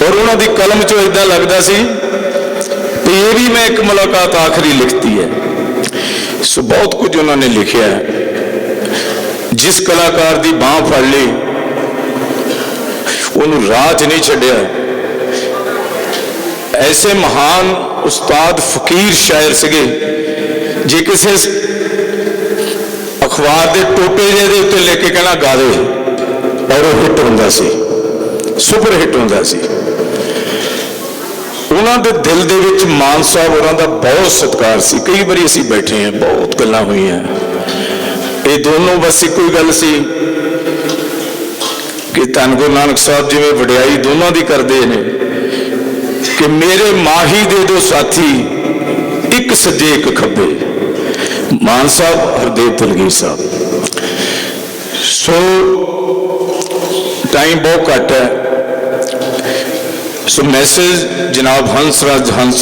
ਔਰ ਉਹਨਾਂ ਦੀ ਕਲਮ 'ਚੋਂ ਏਦਾਂ ਲੱਗਦਾ ਸੀ ਵੀ ਇਹ ਵੀ ਮੈਂ ਇੱਕ ਮੁਲਾਕਾਤ ਆਖਰੀ ਲਿਖਤੀ ਹੈ। ਸੋ ਬਹੁਤ ਕੁਝ ਉਹਨਾਂ ਨੇ ਲਿਖਿਆ। ਜਿਸ ਕਲਾਕਾਰ ਦੀ ਬਾਂਹ ਫੜ ਲਈ ਉਹਨੂੰ ਰਾਹ 'ਚ ਨਹੀਂ ਛੱਡਿਆ। ਐਸੇ ਮਹਾਨ ਉਸਤਾਦ ਫਕੀਰ ਸ਼ਾਇਰ ਸੀਗੇ, ਜੇ ਕਿਸੇ ਅਖਬਾਰ ਦੇ ਟੋਟੇ ਜਿਹੇ ਦੇ ਉੱਤੇ ਲਿਖ ਕੇ ਕਹਿਣਾ ਗਾ ਦੇ, ਔਰ ਉਹ ਹਿੱਟ ਹੁੰਦਾ ਸੀ, ਸੁਪਰ ਹਿੱਟ ਹੁੰਦਾ ਸੀ। ਉਹਨਾਂ ਦੇ ਦਿਲ ਦੇ ਵਿੱਚ ਮਾਨ ਸਾਹਿਬ ਹੋਰਾਂ ਦਾ ਬਹੁਤ ਸਤਿਕਾਰ ਸੀ। ਕਈ ਵਾਰੀ ਅਸੀਂ ਬੈਠੇ ਹਾਂ, ਬਹੁਤ ਗੱਲਾਂ ਹੋਈਆਂ। ਇਹ ਦੋਨੋਂ ਬਸ ਇੱਕੋ ਹੀ ਗੱਲ ਸੀ ਕਿ ਧੰਨ ਗੁਰੂ ਨਾਨਕ ਸਾਹਿਬ ਜਿਵੇਂ ਵਡਿਆਈ ਦੋਨਾਂ ਦੀ ਕਰਦੇ ਨੇ ਕਿ ਮੇਰੇ ਮਾਹੀ ਦੇ ਦੋ ਸਾਥੀ, ਇੱਕ ਸੱਜੇ ਇੱਕ ਖੱਬੇ, ਮਾਨ ਸਾਹਿਬ, ਹਰਦੇਵ ਦਲਗੀਰ ਸਾਹਿਬ। ਸੋ ਟਾਈਮ ਬਹੁਤ ਘੱਟ ਹੈ। ਸੋ ਮੈਸੇਜ ਜਨਾਬ ਹੰਸਰਾਜ ਹੰਸ,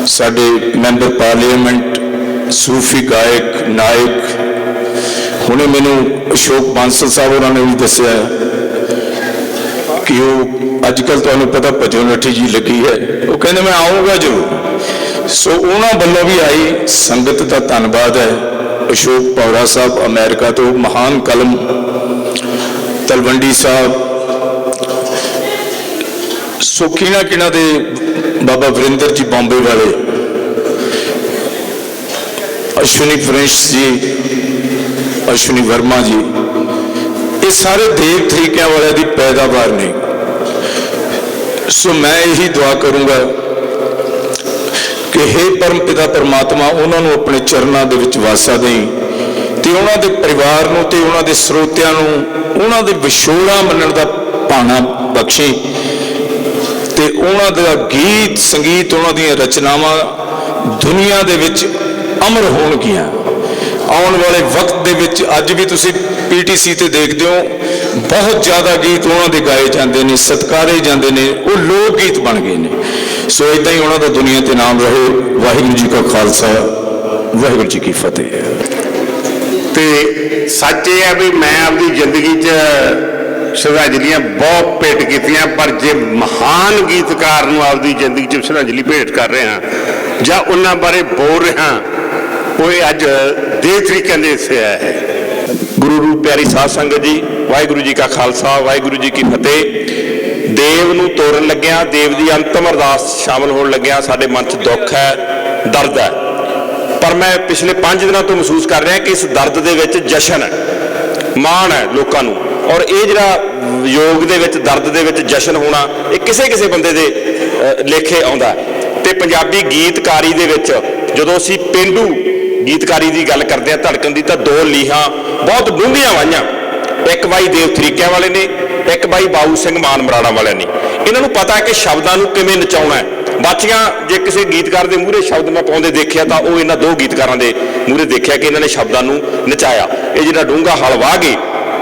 ਸਾਡੇ ਮੈਂਬਰ ਪਾਰਲੀਮੈਂਟ, ਸੂਫੀ ਗਾਇਕ ਨਾਇਕ, ਹੁਣੇ ਮੈਨੂੰ ਅਸ਼ੋਕ ਬਾਂਸਲ ਸਾਹਿਬ ਉਹਨਾਂ ਨੇ ਵੀ ਦੱਸਿਆ ਕਿ ਉਹ ਅੱਜ ਕੱਲ੍ਹ ਤੁਹਾਨੂੰ ਪਤਾ ਭਜਨ ਨੱਠੀ ਜੀ ਲੱਗੀ ਹੈ, ਉਹ ਕਹਿੰਦੇ ਮੈਂ ਆਊਂਗਾ ਜ਼ਰੂਰ। ਸੋ ਉਹਨਾਂ ਵੱਲੋਂ ਵੀ ਆਈ ਸੰਗਤ ਦਾ ਧੰਨਵਾਦ ਹੈ। ਅਸ਼ੋਕ ਪੌੜਾ ਸਾਹਿਬ ਅਮਰੀਕਾ ਤੋਂ, ਮਹਾਨ ਕਲਮ ਤਲਵੰਡੀ ਸਾਹਿਬ, ਸੋ ਕਿਹਨਾਂ ਦੇ ਬਾਬਾ ਵਰਿੰਦਰ ਜੀ ਬੰਬੇ ਵਾਲੇ, ਅਸ਼ਵਨੀ ਫ੍ਰੈਂਚ ਜੀ, ਅਸ਼ਵਨੀ ਵਰਮਾ ਜੀ, ਇਹ ਸਾਰੇ ਦੇਵ ਤਰੀਕਿਆਂ ਵਾਲਿਆਂ ਦੀ ਪੈਦਾਵਾਰ ਨੇ। ਸੋ ਮੈਂ ਇਹੀ ਦੁਆ ਕਰੂੰਗਾ ਕਿ ਹੇ ਪਰਮ ਪਿਤਾ ਪਰਮਾਤਮਾ ਉਹਨਾਂ ਨੂੰ ਆਪਣੇ ਚਰਨਾਂ ਦੇ ਵਿੱਚ ਵਾਸਾ ਦੇਈ ਤੇ ਉਹਨਾਂ ਦੇ ਪਰਿਵਾਰ ਨੂੰ ਤੇ ਉਹਨਾਂ ਦੇ ਸਰੋਤਿਆਂ ਨੂੰ ਉਹਨਾਂ ਦੇ ਵਿਛੋੜਾ ਮੰਨਣ ਦਾ ਭਾਣਾ ਬਖਸ਼ੇ ਤੇ ਉਹਨਾਂ ਦਾ ਗੀਤ ਸੰਗੀਤ, ਉਹਨਾਂ ਦੀਆਂ ਰਚਨਾਵਾਂ ਦੁਨੀਆ ਦੇ ਵਿੱਚ ਅਮਰ ਹੋਣਗੀਆਂ। ਆਉਣ ਵਾਲੇ ਵਕਤ ਦੇ ਵਿੱਚ ਅੱਜ ਵੀ ਤੁਸੀਂ PTC ਤੇ ਦੇਖਦੇ ਹੋ, ਬਹੁਤ ਜ਼ਿਆਦਾ ਗੀਤ ਉਹਨਾਂ ਦੇ ਗਾਏ ਜਾਂਦੇ ਨੇ, ਸਤਿਕਾਰੇ ਜਾਂਦੇ ਨੇ, ਉਹ ਲੋਕ ਗੀਤ ਬਣ ਗਏ ਨੇ। ਸੋ ਇੱਦਾਂ ਹੀ ਉਹਨਾਂ ਦਾ ਦੁਨੀਆ ਤੇ ਨਾਮ ਰਹੇ। ਵਾਹਿਗੁਰੂ ਜੀ ਕਾ ਖਾਲਸਾ, ਵਾਹਿਗੁਰੂ ਜੀ ਕੀ ਫਤਿਹ। ਤੇ ਸੱਚ ਇਹ ਹੈ ਵੀ ਮੈਂ ਆਪਣੀ ਜ਼ਿੰਦਗੀ 'ਚ ਸ਼ਰਧਾਂਜਲੀਆਂ ਬਹੁਤ ਭੇਟ ਕੀਤੀਆਂ, ਪਰ ਜੇ ਮਹਾਨ ਗੀਤਕਾਰ ਨੂੰ ਆਪਦੀ ਜ਼ਿੰਦਗੀ 'ਚ ਸ਼ਰਧਾਂਜਲੀ ਭੇਟ ਕਰ ਰਿਹਾ ਜਾਂ ਉਹਨਾਂ ਬਾਰੇ ਬੋਲ ਰਿਹਾ, ਉਹ ਅੱਜ ਦੇ ਤਰੀਕੇ ਦੇ ਹਿੱਸੇ ਆਇਆ ਹੈ। ਗੁਰੂ ਰੂਪ ਪਿਆਰੀ ਸਾਧ ਸੰਗਤ ਜੀ, ਵਾਹਿਗੁਰੂ ਜੀ ਕਾ ਖਾਲਸਾ, ਵਾਹਿਗੁਰੂ ਜੀ ਕੀ ਫਤਿਹ। ਦੇਵ ਨੂੰ ਤੋਰਨ ਲੱਗਿਆ, ਦੇਵ ਦੀ ਅੰਤਮ ਅਰਦਾਸ ਸ਼ਾਮਲ ਹੋਣ ਲੱਗਿਆ, ਸਾਡੇ ਮਨ 'ਚ ਦੁੱਖ ਹੈ, ਦਰਦ ਹੈ, ਪਰ ਮੈਂ ਪਿਛਲੇ 5 ਦਿਨਾਂ ਤੋਂ ਮਹਿਸੂਸ ਕਰ ਰਿਹਾ ਕਿ ਇਸ ਦਰਦ ਦੇ ਵਿੱਚ ਜਸ਼ਨ ਹੈ, ਮਾਣ ਹੈ ਲੋਕਾਂ ਨੂੰ। ਔਰ ਇਹ ਜਿਹੜਾ ਯੋਗ ਦੇ ਵਿੱਚ, ਦਰਦ ਦੇ ਵਿੱਚ ਜਸ਼ਨ ਹੋਣਾ, ਇਹ ਕਿਸੇ ਕਿਸੇ ਬੰਦੇ ਦੇ ਲੇਖੇ ਆਉਂਦਾ। ਤੇ ਪੰਜਾਬੀ ਗੀਤਕਾਰੀ ਦੇ ਵਿੱਚ ਜਦੋਂ ਅਸੀਂ ਪੇਂਡੂ ਗੀਤਕਾਰੀ ਦੀ ਗੱਲ ਕਰਦੇ ਹਾਂ, ਧੜਕਣ ਦੀ, ਤਾਂ 2 ਲੀਹਾਂ ਬਹੁਤ ਡੂੰਘੀਆਂ ਵਾਹੀਆਂ। ਇੱਕ ਬਾਈ ਦੇਵ ਤਰੀਕਿਆਂ ਵਾਲੇ ਨੇ, ਇੱਕ ਬਾਈ ਬਾਊ ਸਿੰਘ ਮਾਨ ਮਰਾੜਾ ਵਾਲਿਆਂ ਨੇ। ਇਹਨਾਂ ਨੂੰ ਪਤਾ ਹੈ ਕਿ ਸ਼ਬਦਾਂ ਨੂੰ ਕਿਵੇਂ ਨਚਾਉਣਾ ਹੈ। ਬਾਚੀਆਂ ਜੇ ਕਿਸੇ ਗੀਤਕਾਰ ਦੇ ਮੂਹਰੇ ਸ਼ਬਦ ਮੈਂ ਪਾਉਂਦੇ ਦੇਖਿਆ ਤਾਂ ਉਹ ਇਹਨਾਂ 2 ਗੀਤਕਾਰਾਂ ਦੇ ਮੂਹਰੇ ਦੇਖਿਆ ਕਿ ਇਹਨਾਂ ਨੇ ਸ਼ਬਦਾਂ ਨੂੰ ਨਚਾਇਆ। ਇਹ ਜਿਹੜਾ ਡੂੰਘਾ ਹਲ ਵਾਹ ਗਏ,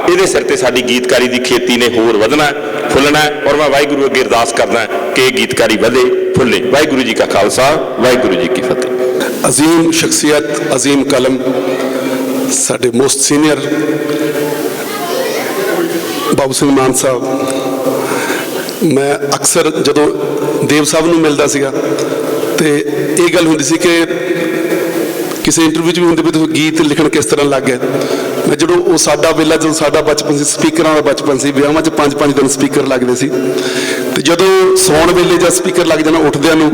ਇਹਦੇ ਸਿਰ ਤੇ ਸਾਡੀ ਗੀਤਕਾਰੀ ਦੀ ਖੇਤੀ ਨੇ ਹੋਰ ਵਧਣਾ, ਫੁੱਲਣਾ। ਔਰ ਮੈਂ ਵਾਹਿਗੁਰੂ ਅੱਗੇ ਅਰਦਾਸ ਕਰਦਾ ਕਿ ਇਹ ਗੀਤਕਾਰੀ ਵਧੇ, ਫੁੱਲੇ। ਵਾਹਿਗੁਰੂ ਜੀ ਕਾ ਖਾਲਸਾ, ਵਾਹਿਗੁਰੂ ਜੀ ਕੀ ਫਤਿਹ। ਅਜ਼ੀਮ ਸ਼ਖਸੀਅਤ, ਅਜ਼ੀਮ ਕਲਮ, ਸਾਡੇ ਮੋਸਟ ਸੀਨੀਅਰ ਬਾਬੂ ਸਿੰਘ ਮਾਨ ਸਾਹਿਬ। ਮੈਂ ਅਕਸਰ ਜਦੋਂ ਦੇਵ ਸਾਹਿਬ ਨੂੰ ਮਿਲਦਾ ਸੀਗਾ ਤੇ ਇਹ ਗੱਲ ਹੁੰਦੀ ਸੀ ਕਿ ਕਿਸੇ ਇੰਟਰਵਿਊ 'ਚ ਵੀ ਹੁੰਦੇ ਵੀ ਤੁਸੀਂ ਗੀਤ ਲਿਖਣ ਕਿਸ ਤਰ੍ਹਾਂ ਲੱਗ ਗਏ। ਮੈਂ ਜਦੋਂ ਉਹ ਸਾਡਾ ਵੇਲਾ, ਜਦੋਂ ਸਾਡਾ ਬਚਪਨ ਸੀ, ਸਪੀਕਰਾਂ ਦਾ ਬਚਪਨ ਸੀ, ਵਿਆਹਾਂ 'ਚ 5-5 ਦਿਨ ਸਪੀਕਰ ਲੱਗਦੇ ਸੀ ਤੇ ਜਦੋਂ ਸੌਣ ਵੇਲੇ ਜਾਂ ਸਪੀਕਰ ਲੱਗ ਜਾਣਾ, ਉੱਠਦਿਆਂ ਨੂੰ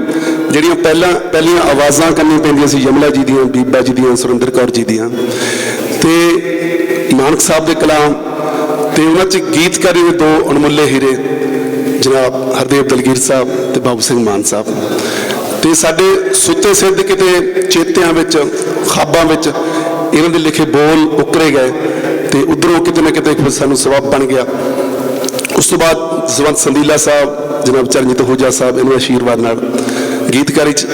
ਜਿਹੜੀਆਂ ਪਹਿਲੀਆਂ ਆਵਾਜ਼ਾਂ ਕਰਨੀਆਂ ਪੈਂਦੀਆਂ ਸੀ ਯਮਲਾ ਜੀ ਦੀਆਂ, ਬੀਬਾ ਜੀ ਦੀਆਂ, ਸੁਰਿੰਦਰ ਕੌਰ ਜੀ ਦੀਆਂ, ਤੇ ਨਾਨਕ ਸਾਹਿਬ ਦੇ ਕਲਾਮ, ਤੇ ਉਹਨਾਂ 'ਚ ਗੀਤਕਾਰੀ ਦੇ 2 ਅਣਮੁੱਲੇ ਹੀਰੇ ਜਨਾਬ ਹਰਦੇਵ ਦਲਗੀਰ ਸਾਹਿਬ ਤੇ ਬਾਬੂ ਸਿੰਘ ਮਾਨ ਸਾਹਿਬ। ਤੇ ਸਾਡੇ ਸੁੱਤੇ ਸਿੱਧ ਕਿਤੇ ਚੇਤਿਆਂ ਵਿੱਚ, ਖਾਬਾਂ ਵਿੱਚ ਇਹਨਾਂ ਦੇ ਲਿਖੇ ਬੋਲ ਉਕਰੇ ਗਏ ਤੇ ਉਧਰੋਂ ਕਿਤੇ ਨਾ ਕਿਤੇ ਫਿਰ ਸਾਨੂੰ ਸਬੱਬ ਬਣ ਗਿਆ। ਉਸ ਤੋਂ ਬਾਅਦ ਜਸਵੰਤ ਸੰਦੀਲਾ ਸਾਹਿਬ, ਜਨਾਬ ਚਰਨਜੀਤ ਹੂਜਾ ਸਾਹਿਬ, ਇਹਨਾਂ ਦੇ ਆਸ਼ੀਰਵਾਦ ਨਾਲ ਗੀਤਕਾਰੀ 'ਚ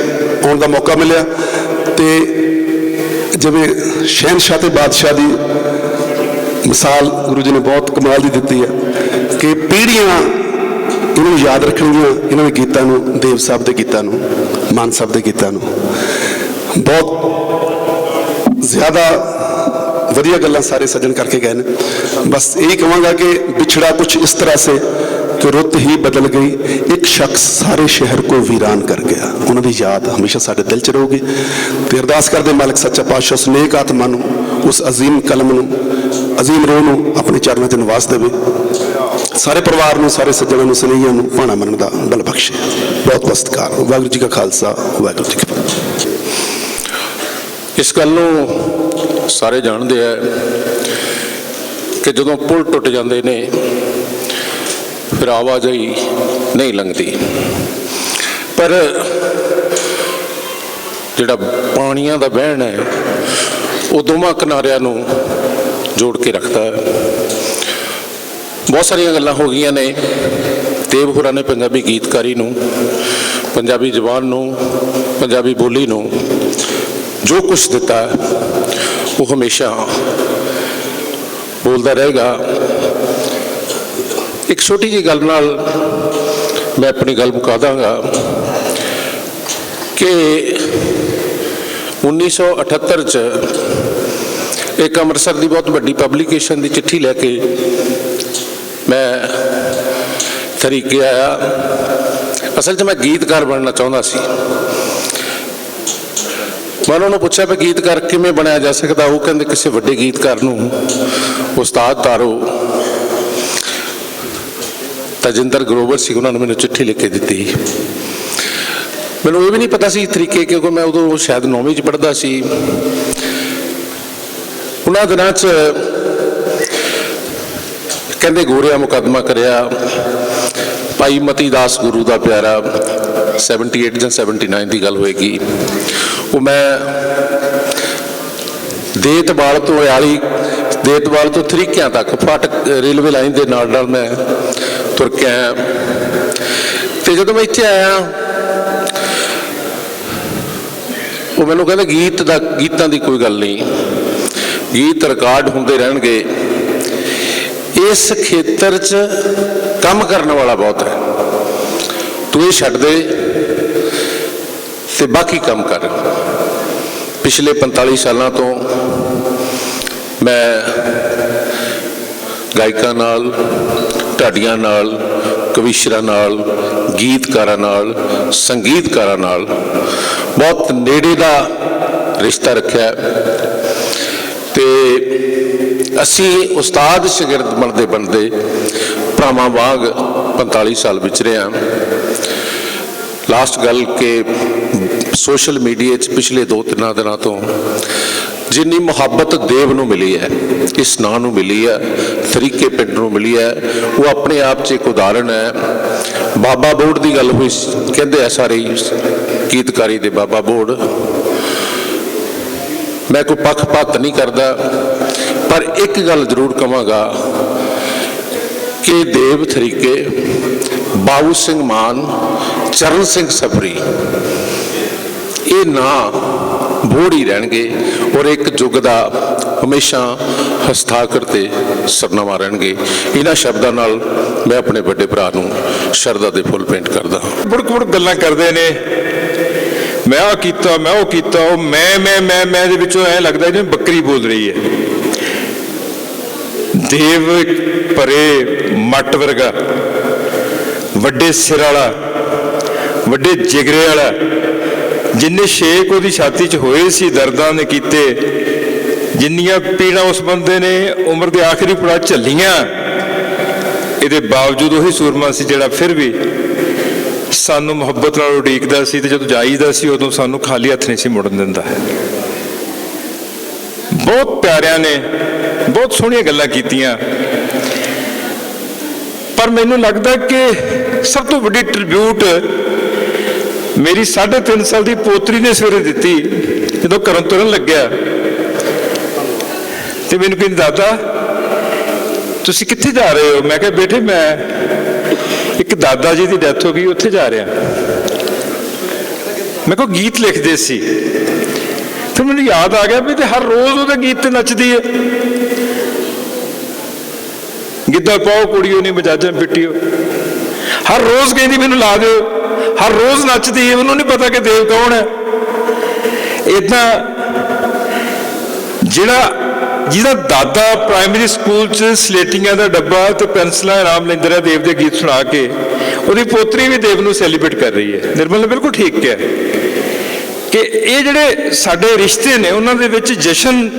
ਆਉਣ ਦਾ ਮੌਕਾ ਮਿਲਿਆ। ਤੇ ਜਿਵੇਂ ਸ਼ਹਿਨਸ਼ਾਹ ਤੇ ਬਾਦਸ਼ਾਹ ਦੀ ਮਿਸਾਲ ਗੁਰੂ ਜੀ ਨੇ ਬਹੁਤ ਕਮਾਲ ਦੀ ਦਿੱਤੀ ਹੈ ਕਿ ਪੀੜ੍ਹੀਆਂ ਇਹਨਾਂ ਨੂੰ ਯਾਦ ਰੱਖਣਗੀਆਂ, ਇਹਨਾਂ ਦੇ ਗੀਤਾਂ ਨੂੰ, ਦੇਵ ਸਾਹਿਬ ਦੇ ਗੀਤਾਂ ਨੂੰ, ਮਾਨ ਸਾਹਿਬ ਦੇ ਗੀਤਾਂ ਨੂੰ। ਬਹੁਤ ਜ਼ਿਆਦਾ ਵਧੀਆ ਗੱਲਾਂ ਸਾਰੇ ਸੱਜਣ ਕਰਕੇ ਗਏ ਨੇ। ਬਸ ਇਹੀ ਕਹਾਂਗਾ ਕਿ ਵਿਛੜਾ ਕੁਛ ਇਸ ਤਰ੍ਹਾਂ ਸੇ ਕਿ ਰੁੱਤ ਹੀ ਬਦਲ ਗਈ, ਇੱਕ ਸ਼ਖਸ ਸਾਰੇ ਸ਼ਹਿਰ ਕੋ ਵੀਰਾਨ ਕਰ ਗਿਆ। ਉਹਨਾਂ ਦੀ ਯਾਦ ਹਮੇਸ਼ਾ ਸਾਡੇ ਦਿਲ 'ਚ ਰਹੂਗੀ। ਤੇ ਅਰਦਾਸ ਕਰਦੇ ਮਾਲਕ ਸੱਚਾ ਪਾਤਸ਼ਾਹ ਉਸ ਨੇਕ ਆਤਮਾ ਨੂੰ, ਉਸ ਅਜ਼ੀਮ ਕਲਮ ਨੂੰ ਅਜ਼ੀਮ ਰੂਹ ਨੂੰ ਆਪਣੇ ਚਰਨਾਂ 'ਚ ਨਿਵਾਸ ਦੇਵੇ। ਸਾਰੇ ਪਰਿਵਾਰ ਨੂੰ, ਸਾਰੇ ਸੱਜਣਾਂ ਨੂੰ, ਸਨੇਹੀਆਂ ਨੂੰ ਭਾਣਾ ਮੰਨਣ ਦਾ ਬਲ ਬਖਸ਼ੇ। ਬਹੁਤ ਬਹੁਤ ਸਤਿਕਾਰ। ਵਾਹਿਗੁਰੂ ਜੀ ਕਾ ਖਾਲਸਾ, ਵਾਹਿਗੁਰੂ ਜੀ ਕੀ ਫਤਿਹ। ਇਸ ਗੱਲ ਨੂੰ ਸਾਰੇ ਜਾਣਦੇ ਆ ਕਿ ਜਦੋਂ ਪੁਲ ਟੁੱਟ ਜਾਂਦੇ ਨੇ ਫਿਰ ਆਵਾਜਾਈ ਨਹੀਂ ਲੰਘਦੀ, ਪਰ ਜਿਹੜਾ ਪਾਣੀਆਂ ਦਾ ਵਹਿਣ ਹੈ ਉਹ ਦੋਵਾਂ ਕਿਨਾਰਿਆਂ ਨੂੰ ਜੋੜ ਕੇ ਰੱਖਦਾ ਹੈ। ਬਹੁਤ ਸਾਰੀਆਂ ਗੱਲਾਂ ਹੋ ਗਈਆਂ ਨੇ। ਦੇਵ ਹੋਰਾਂ ਨੇ ਪੰਜਾਬੀ ਗੀਤਕਾਰੀ ਨੂੰ, ਪੰਜਾਬੀ ਜ਼ੁਬਾਨ ਨੂੰ, ਪੰਜਾਬੀ ਬੋਲੀ ਨੂੰ ਜੋ ਕੁਛ ਦਿੱਤਾ ਉਹ ਹਮੇਸ਼ਾ ਬੋਲਦਾ ਰਹੇਗਾ। ਇੱਕ ਛੋਟੀ ਜਿਹੀ ਗੱਲ ਨਾਲ ਮੈਂ ਆਪਣੀ ਗੱਲ ਮੁਕਾ ਦਾਂਗਾ ਕਿ 1978 'ਚ ਇੱਕ ਅੰਮ੍ਰਿਤਸਰ ਦੀ ਬਹੁਤ ਵੱਡੀ ਪਬਲੀਕੇਸ਼ਨ ਦੀ ਚਿੱਠੀ ਲੈ ਕੇ ਮੈਂ ਤਰੀਕੇ ਆਇਆ। ਅਸਲ 'ਚ ਮੈਂ ਗੀਤਕਾਰ ਬਣਨਾ ਚਾਹੁੰਦਾ ਸੀ। ਮੈਂ ਉਹਨਾਂ ਨੂੰ ਪੁੱਛਿਆ ਵੀ ਗੀਤਕਾਰ ਕਿਵੇਂ ਬਣਿਆ ਜਾ ਸਕਦਾ। ਉਹ ਕਹਿੰਦੇ ਕਿਸੇ ਵੱਡੇ ਗੀਤਕਾਰ ਨੂੰ ਉਸਤਾਦ ਤਾਰੋ। ਤਜਿੰਦਰ ਗਰੋਵਰ ਸੀ, ਉਹਨਾਂ ਨੇ ਮੈਨੂੰ ਚਿੱਠੀ ਲਿਖ ਕੇ ਦਿੱਤੀ। ਮੈਨੂੰ ਇਹ ਵੀ ਨਹੀਂ ਪਤਾ ਸੀ ਤਰੀਕੇ, ਕਿਉਂਕਿ ਮੈਂ ਉਦੋਂ ਸ਼ਾਇਦ 9ਵੀਂ 'ਚ ਪੜ੍ਹਦਾ ਸੀ। ਉਹਨਾਂ ਦਿਨਾਂ 'ਚ ਕਹਿੰਦੇ ਗੋਰਿਆ ਮੁਕੱਦਮਾ ਕਰਿਆ, ਭਾਈ ਮਤੀ ਦਾਸ ਗੁਰੂ ਦਾ ਪਿਆਰਾ, 78 ਜਾਂ 79 ਦੀ ਗੱਲ ਹੋਏਗੀ। ਉਹ ਮੈਂ ਦੇਤਵਾਲ ਤੋਂ ਅਯਾਲੀ, ਦੇਤਵਾਲ ਤੋਂ ਤਰੀਕਿਆਂ ਤੱਕ ਫਾਟਕ ਰੇਲਵੇ ਲਾਈਨ ਦੇ ਨਾਲ ਨਾਲ ਮੈਂ ਤੁਰ ਕੇ ਆਇਆ। ਤੇ ਜਦੋਂ ਮੈਂ ਇੱਥੇ ਆਇਆ ਉਹ ਮੈਨੂੰ ਕਹਿੰਦੇ ਗੀਤਾਂ ਦੀ ਕੋਈ ਗੱਲ ਨਹੀਂ, ਗੀਤ ਰਿਕਾਰਡ ਹੁੰਦੇ ਰਹਿਣਗੇ। ਇਸ ਖੇਤਰ 'ਚ ਕੰਮ ਕਰਨ ਵਾਲਾ ਬਹੁਤ ਹੈ, ਤੂੰ ਇਹ ਛੱਡ ਦੇ ਤੇ ਬਾਕੀ ਕੰਮ ਕਰ। ਪਿਛਲੇ 45 ਸਾਲਾਂ ਤੋਂ ਮੈਂ ਗਾਇਕਾਂ ਨਾਲ, ਢਾਡੀਆਂ ਨਾਲ, ਕਵੀਸ਼ਰਾਂ ਨਾਲ, ਗੀਤਕਾਰਾਂ ਨਾਲ, ਸੰਗੀਤਕਾਰਾਂ ਨਾਲ ਬਹੁਤ ਨੇੜੇ ਦਾ ਰਿਸ਼ਤਾ ਰੱਖਿਆ ਤੇ ਅਸੀਂ ਉਸਤਾਦ ਸ਼ਾਗਿਰਦ ਬਣਦੇ ਭਰਾਵਾਂ ਵਾਂਗ 45 ਸਾਲ ਵਿਚਰੇ ਹਾਂ। ਲਾਸਟ ਗੱਲ ਕਿ ਸੋਸ਼ਲ ਮੀਡੀਆ 'ਚ ਪਿਛਲੇ 2-3 ਦਿਨਾਂ ਤੋਂ ਜਿੰਨੀ ਮੁਹੱਬਤ ਦੇਵ ਨੂੰ ਮਿਲੀ ਹੈ, ਇਸ ਨਾਂ ਨੂੰ ਮਿਲੀ ਹੈ, ਤਰੀਕੇ ਪਿੰਡ ਨੂੰ ਮਿਲੀ ਹੈ, ਉਹ ਆਪਣੇ ਆਪ 'ਚ ਇੱਕ ਉਦਾਹਰਣ ਹੈ। ਬਾਬਾ ਬੋੜ ਦੀ ਗੱਲ ਹੋਈ, ਕਹਿੰਦੇ ਆ ਸਾਰੇ ਗੀਤਕਾਰੀ ਦੇ ਬਾਬਾ ਬੋੜ। ਮੈਂ ਕੋਈ ਪੱਖਪਾਤ ਨਹੀਂ ਕਰਦਾ, ਪਰ ਇੱਕ ਗੱਲ ਜ਼ਰੂਰ ਕਹਾਂਗਾ ਕਿ ਦੇਵ ਤਰੀਕੇ, ਬਾਬੂ ਸਿੰਘ ਮਾਨ, ਚਰਨ ਸਿੰਘ ਸਬਰੀ, ਇਹ ਨਾਂ ਬੋੜ ਹੀ ਰਹਿਣਗੇ ਔਰ ਇੱਕ ਯੁੱਗ ਦਾ ਹਮੇਸ਼ਾ ਹਸਤਾਖਰ ਤੇ ਸਰਨਾਮਾ ਰਹਿਣਗੇ। ਇਹਨਾਂ ਸ਼ਬਦਾਂ ਨਾਲ ਮੈਂ ਆਪਣੇ ਵੱਡੇ ਭਰਾ ਨੂੰ ਸ਼ਰਧਾ ਦੇ ਫੁੱਲ ਭੇਂਟ ਕਰਦਾ। ਬੁੜਕ ਗੱਲਾਂ ਕਰਦੇ ਨੇ, ਮੈਂ ਆਹ ਕੀਤਾ, ਮੈਂ ਉਹ ਕੀਤਾ, ਉਹ ਮੈਂ ਦੇ ਵਿੱਚੋਂ ਐਂ ਲੱਗਦਾ ਜਿਵੇਂ ਬੱਕਰੀ ਬੋਲ ਰਹੀ ਹੈ। ਦੇਵ ਭਰੇ ਮੱਟ ਵਰਗਾ, ਵੱਡੇ ਸਿਰ ਵਾਲਾ, ਵੱਡੇ ਜਿਗਰੇ ਵਾਲਾ, ਜਿੰਨੇ ਛੇਕ ਉਹਦੀ ਛਾਤੀ 'ਚ ਹੋਏ ਸੀ, ਦਰਦਾਂ ਨੇ ਕੀਤੇ, ਜਿੰਨੀਆਂ ਪੀੜਾਂ ਉਸ ਬੰਦੇ ਨੇ ਉਮਰ ਦੇ ਆਖਰੀ ਪੜਾਅ ਝੱਲੀਆਂ, ਇਹਦੇ ਬਾਵਜੂਦ ਉਹੀ ਸੂਰਮਾ ਸੀ ਜਿਹੜਾ ਫਿਰ ਵੀ ਸਾਨੂੰ ਮੁਹੱਬਤ ਨਾਲ ਉਡੀਕਦਾ ਸੀ ਤੇ ਜਦੋਂ ਜਾਈਦਾ ਸੀ ਉਦੋਂ ਸਾਨੂੰ ਖਾਲੀ ਹੱਥ ਨਹੀਂ ਸੀ ਮੁੜਨ ਦਿੰਦਾ ਹੈ। ਬਹੁਤ ਪਿਆਰਿਆਂ ਨੇ ਬਹੁਤ ਸੋਹਣੀਆਂ ਗੱਲਾਂ ਕੀਤੀਆਂ, ਪਰ ਮੈਨੂੰ ਲੱਗਦਾ ਕਿ ਸਭ ਤੋਂ ਵੱਡੀ ਟ੍ਰਿਬਿਊਟ ਮੇਰੀ 3.5 ਸਾਲ ਦੀ ਪੋਤਰੀ ਨੇ ਸਵੇਰੇ ਦਿੱਤੀ। ਜਦੋਂ ਘਰੋਂ ਤੁਰਨ ਲੱਗਿਆ ਤੇ ਮੈਨੂੰ ਕਹਿੰਦੀ, ਦਾਦਾ ਤੁਸੀਂ ਕਿੱਥੇ ਜਾ ਰਹੇ ਹੋ? ਮੈਂ ਕਿਹਾ ਬੇਟੇ ਮੈਂ ਇੱਕ ਦਾਦਾ ਜੀ ਦੀ ਡੈਥ ਹੋ ਗਈ, ਉੱਥੇ ਜਾ ਰਿਹਾ। ਮੈਂ ਕਿਹਾ ਗੀਤ ਲਿਖਦੇ ਸੀ। ਫਿਰ ਮੈਨੂੰ ਯਾਦ ਆ ਗਿਆ ਵੀ ਤੇ ਹਰ ਰੋਜ਼ ਉਹਦੇ ਗੀਤ ਤੇ ਨੱਚਦੀ ਹੈ। ਗਿੱਧਾ ਪਾਓ ਕੁੜੀਓ ਨੀ ਮਜਾਜਾਂ ਪਿੱਟੀਓ, ਹਰ ਰੋਜ਼ ਕਹਿੰਦੀ ਮੈਨੂੰ ਲਾ ਦਿਓ, ਹਰ ਰੋਜ਼ ਨੱਚਦੀ ਹੈ। ਮੈਨੂੰ ਨਹੀਂ ਪਤਾ ਕਿ ਦੇਵ ਕੌਣ ਹੈ। ਏਦਾਂ ਜਿਹਦਾ ਦਾਦਾ ਪ੍ਰਾਇਮਰੀ ਸਕੂਲ 'ਚ ਸਲੇਟੀਆਂ ਦਾ ਡੱਬਾ ਤੇ ਪੈਨਸਲਾਂ ਇਨਾਮ ਲੈਂਦਾ ਰਿਹਾ ਦੇਵ ਦੇ ਗੀਤ ਸੁਣਾ ਕੇ, ਉਹਦੀ ਪੋਤਰੀ ਵੀ ਦੇਵ ਨੂੰ ਸੈਲੀਬ੍ਰੇਟ ਕਰ ਰਹੀ ਹੈ। ਨਿਰਮਲ ਨੇ ਬਿਲਕੁਲ ਠੀਕ ਕਿਹਾ ਕਿ ਇਹ ਜਿਹੜੇ ਸਾਡੇ ਰਿਸ਼ਤੇ ਨੇ ਉਹਨਾਂ ਦੇ ਵਿੱਚ ਜਸ਼ਨ